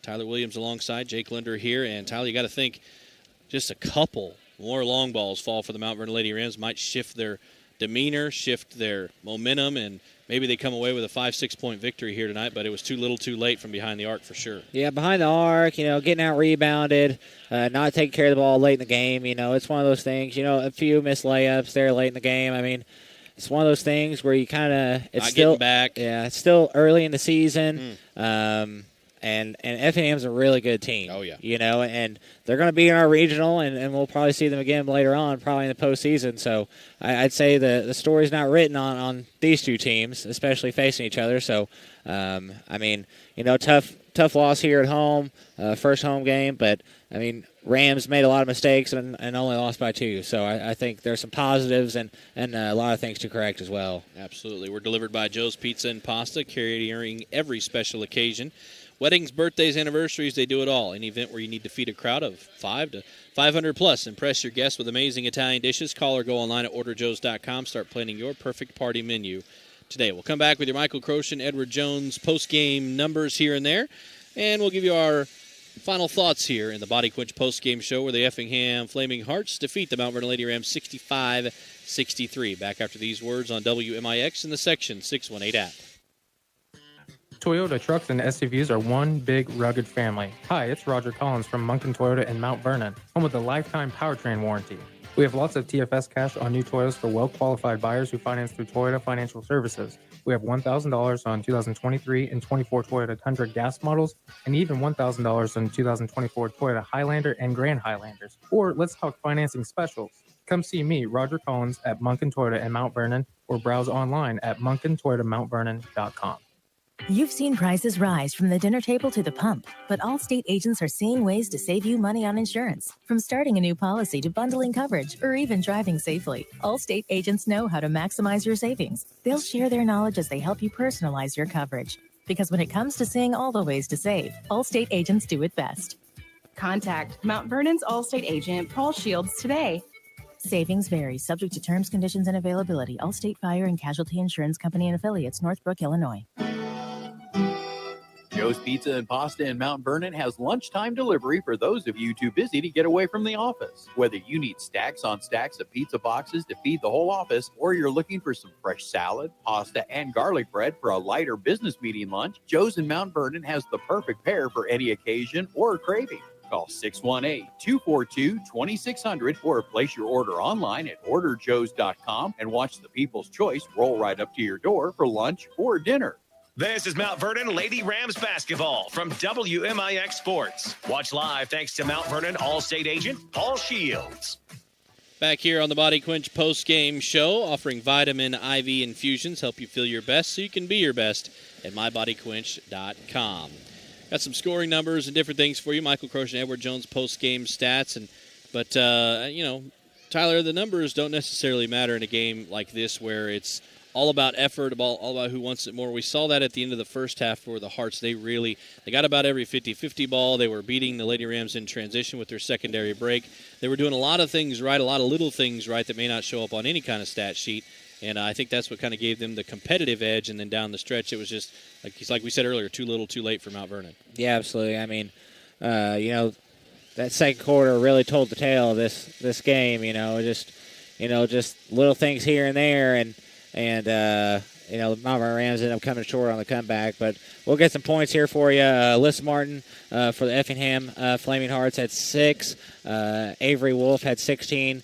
Tyler Williams alongside Jake Linder here. And, Tyler, you got to think just a couple more long balls fall for the Mount Vernon Lady Rams, might shift their demeanor, shift their momentum, and maybe they come away with a 5-6 point victory here tonight, but it was too little too late from behind the arc for sure. Yeah, behind the arc, getting out rebounded, not taking care of the ball late in the game. It's one of those things, a few missed layups there late in the game. I mean, it's one of those things where you kind of – not getting back. Yeah, it's still early in the season. And Effingham's a really good team. Oh, yeah. And they're going to be in our regional, and we'll probably see them again later on, probably in the postseason. So I'd say the story's not written on these two teams, especially facing each other. So, tough loss here at home, first home game. But, Rams made a lot of mistakes and only lost by 2. So I think there's some positives and a lot of things to correct as well. Absolutely. We're delivered by Joe's Pizza and Pasta, carrying every special occasion. Weddings, birthdays, anniversaries, they do it all. Any event where you need to feed a crowd of 5 to 500 plus. Impress your guests with amazing Italian dishes. Call or go online at orderjoes.com. Start planning your perfect party menu today. We'll come back with your Michael Croshan, Edward Jones post-game numbers here and there. And we'll give you our final thoughts here in the Body Quench post-game show where the Effingham Flaming Hearts defeat the Mount Vernon Lady Rams 65-63. Back after these words on WMIX in the Section 618 app. Toyota trucks and SUVs are one big rugged family. Hi, it's Roger Collins from Moncton Toyota in Mount Vernon, home of the lifetime powertrain warranty. We have lots of TFS cash on new Toyotas for well-qualified buyers who finance through Toyota Financial Services. We have $1,000 on 2023 and 24 Toyota Tundra gas models, and even $1,000 on 2024 Toyota Highlander and Grand Highlanders. Or let's talk financing specials. Come see me, Roger Collins, at Moncton Toyota in Mount Vernon, or browse online at moncontoyotamountvernon.com. You've seen prices rise from the dinner table to the pump, but Allstate agents are seeing ways to save you money on insurance. From starting a new policy to bundling coverage or even driving safely, Allstate agents know how to maximize your savings. They'll share their knowledge as they help you personalize your coverage. Because when it comes to seeing all the ways to save, Allstate agents do it best. Contact Mount Vernon's Allstate agent, Paul Shields, today. Savings vary, subject to terms, conditions, and availability. Allstate Fire and Casualty Insurance Company and Affiliates, Northbrook, Illinois. Joe's Pizza and Pasta in Mount Vernon has lunchtime delivery for those of you too busy to get away from the office. Whether you need stacks on stacks of pizza boxes to feed the whole office, or you're looking for some fresh salad, pasta, and garlic bread for a lighter business meeting lunch, Joe's in Mount Vernon has the perfect pair for any occasion or craving. Call 618-242-2600 or place your order online at orderjoes.com and watch the People's Choice roll right up to your door for lunch or dinner. This is Mount Vernon Lady Rams basketball from WMIX Sports. Watch live thanks to Mount Vernon All-State agent Paul Shields. Back here on the Body Quench post-game show, offering vitamin IV infusions, help you feel your best so you can be your best at mybodyquench.com. Got some scoring numbers and different things for you. Michael Croce and Edward Jones post-game stats. But Tyler, the numbers don't necessarily matter in a game like this where it's all about effort, all about who wants it more. We saw that at the end of the first half for the Hearts. They got about every 50-50 ball. They were beating the Lady Rams in transition with their secondary break. They were doing a lot of things right, a lot of little things right that may not show up on any kind of stat sheet. And I think that's what kind of gave them the competitive edge. And then down the stretch, it was just, like we said earlier, too little, too late for Mount Vernon. Yeah, absolutely. I mean, that second quarter really told the tale of this game. Just little things here and there, and Mount Vernon Rams ended up coming short on the comeback. But we'll get some points here for you. Liz Martin for the Effingham Flaming Hearts had 6. Avery Wolf had 16.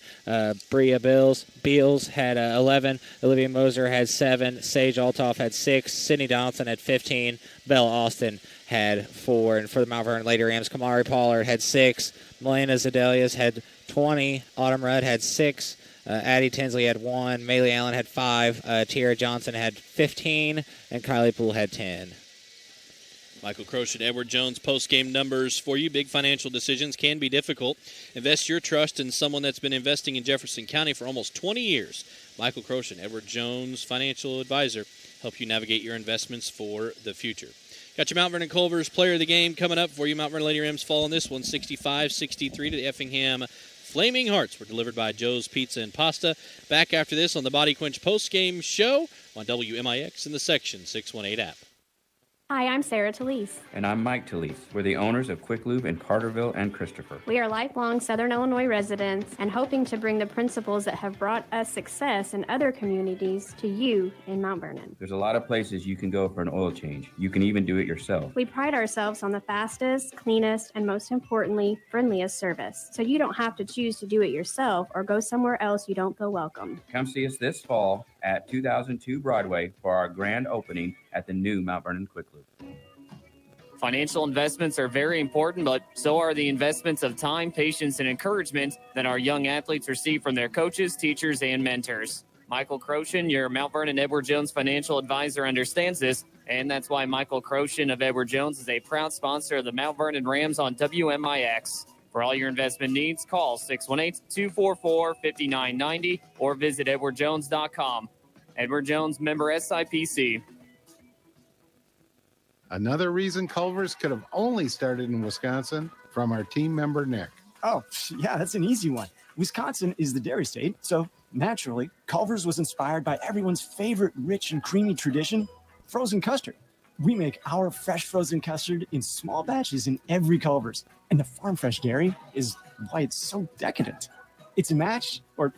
Bria Beals had 11. Olivia Moser had 7. Sage Altoff had 6. Sydney Donaldson had 15. Bella Austin had 4. And for the Mount Vernon Lady Rams, Kamari Pollard had 6. Melena Zedelius had 20. Autumn Rudd had 6. Addie Tinsley had 1. Maylee Allen had 5. Tiara Johnson had 15. And Kylie Poole had 10. Michael Croce and Edward Jones post-game numbers for you. Big financial decisions can be difficult. Invest your trust in someone that's been investing in Jefferson County for almost 20 years. Michael Croce and Edward Jones, financial advisor, help you navigate your investments for the future. Got your Mount Vernon Culver's player of the game coming up for you. Mount Vernon Lady Rams fall on this one, 65-63 to the Effingham Flaming Hearts. Were delivered by Joe's Pizza and Pasta. Back after this on the Body Quench post-game show on WMIX in the Section 618 app. Hi, I'm Sarah Talese. And I'm Mike Talese. We're the owners of Quick Lube in Carterville and Christopher. We are lifelong Southern Illinois residents and hoping to bring the principles that have brought us success in other communities to you in Mount Vernon. There's a lot of places you can go for an oil change. You can even do it yourself. We pride ourselves on the fastest, cleanest, and most importantly, friendliest service. So you don't have to choose to do it yourself or go somewhere else you don't feel welcome. Come see us this fall at 2002 Broadway for our grand opening at the new Mount Vernon Quick Lube. Financial investments are very important, but so are the investments of time, patience, and encouragement that our young athletes receive from their coaches, teachers, and mentors. Michael Croce, your Mount Vernon Edward Jones financial advisor, understands this, and that's why Michael Croce of Edward Jones is a proud sponsor of the Mount Vernon Rams on WMIX. For all your investment needs, call 618-244-5990 or visit edwardjones.com. Edward Jones, member SIPC. Another reason Culver's could have only started in Wisconsin, from our team member, Nick. Oh, yeah, that's an easy one. Wisconsin is the dairy state, so naturally, Culver's was inspired by everyone's favorite rich and creamy tradition, frozen custard. We make our fresh frozen custard in small batches in every Culver's, and the farm fresh dairy is why it's so decadent. It's a match, or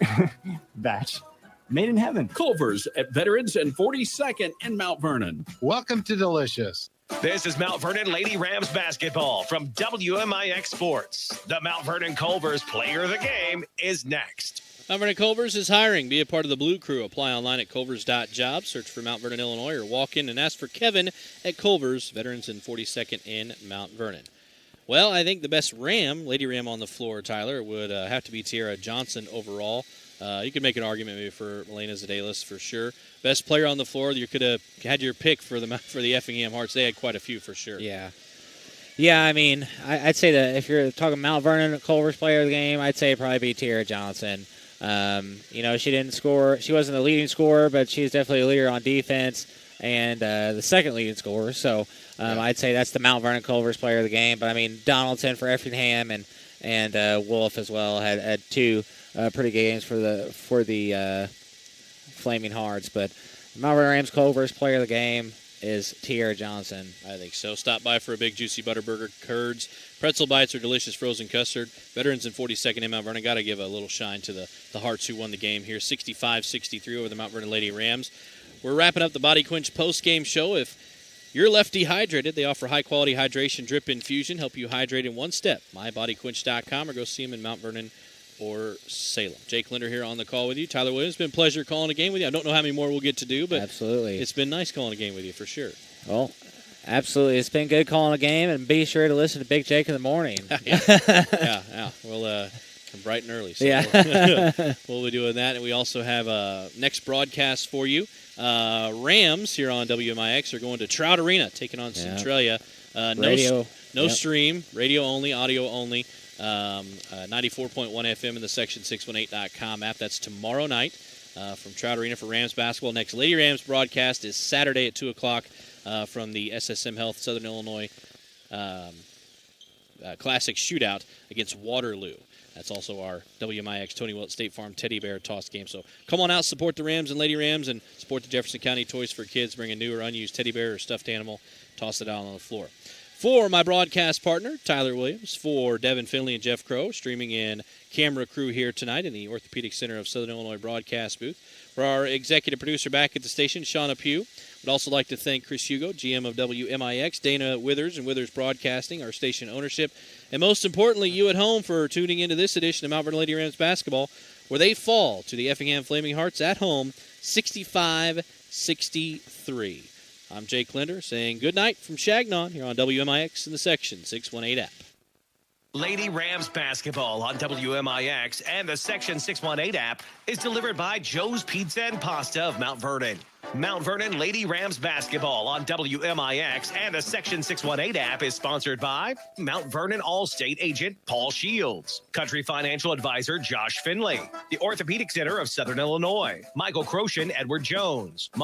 batch, Made in heaven. Culver's at Veterans and 42nd in Mount Vernon. Welcome to Delicious. This is Mount Vernon Lady Rams basketball from WMIX Sports. The Mount Vernon Culver's Player of the Game is next. Mount Vernon Culver's is hiring. Be a part of the Blue Crew. Apply online at culvers.jobs. Search for Mount Vernon, Illinois, or walk in and ask for Kevin at Culver's, Veterans and 42nd in Mount Vernon. Well, I think the best Lady Ram on the floor, Tyler, would have to be Tiara Johnson overall. You could make an argument maybe for Milena Zadelis for sure. Best player on the floor. You could have had your pick for the Effingham Hearts. They had quite a few for sure. Yeah. Yeah, I mean, I'd say that if you're talking Mount Vernon Culver's player of the game, I'd say it'd probably be Tiara Johnson. She didn't score. She wasn't the leading scorer, but she's definitely a leader on defense and the second leading scorer. So I'd say that's the Mount Vernon Culver's player of the game. But, I mean, Donaldson for Effingham and Wolf as well had two pretty good games for the Flaming Hearts. But Mount Vernon Rams Culver's player of the game is Tiara Johnson. I think so. Stop by for a big juicy Butterburger, curds, pretzel bites, or delicious frozen custard. Veterans in 42nd in Mount Vernon. Got to give a little shine to the Hearts who won the game here, 65-63 over the Mount Vernon Lady Rams. We're wrapping up the Body Quench post-game show. If you're left dehydrated, they offer high-quality hydration drip infusion, help you hydrate in one step. MyBodyQuench.com or go see them in Mount Vernon or Salem. Jake Linder here on the call with you. Tyler Williams, it's been a pleasure calling a game with you. I don't know how many more we'll get to do, but absolutely, it's been nice calling a game with you for sure. Well, absolutely. It's been good calling a game, and be sure to listen to Big Jake in the morning. yeah. We'll come bright and early. So we'll be doing that, and we also have next broadcast for you. Rams here on WMIX are going to Trout Arena, taking on Centralia. No stream, radio only, audio only. 94.1 FM in the section618.com app. That's tomorrow night from Trout Arena for Rams basketball. Next Lady Rams broadcast is Saturday at 2 o'clock from the SSM Health Southern Illinois Classic Shootout against Waterloo. That's also our WMIX Tony Wilt State Farm Teddy Bear Toss game. So come on out, support the Rams and Lady Rams, and support the Jefferson County Toys for Kids. Bring a new or unused teddy bear or stuffed animal. Toss it out on the floor. For my broadcast partner, Tyler Williams, for Devin Finley and Jeff Crow, streaming in camera crew here tonight in the Orthopedic Center of Southern Illinois broadcast booth. For our executive producer back at the station, Shauna Pugh, would also like to thank Chris Hugo, GM of WMIX, Dana Withers and Withers Broadcasting, our station ownership, and most importantly, you at home for tuning into this edition of Mount Vernon Lady Rams basketball, where they fall to the Effingham Flaming Hearts at home, 65-63. I'm Jake Linder saying good night from Shagnon here on WMIX in the Section 618 app. Lady Rams basketball on WMIX and the Section 618 app is delivered by Joe's Pizza and Pasta of Mount Vernon. Mount Vernon Lady Rams basketball on WMIX and the Section 618 app is sponsored by Mount Vernon All-State agent Paul Shields, Country Financial Advisor Josh Finley, the Orthopedic Center of Southern Illinois, Michael Crochin, Edward Jones,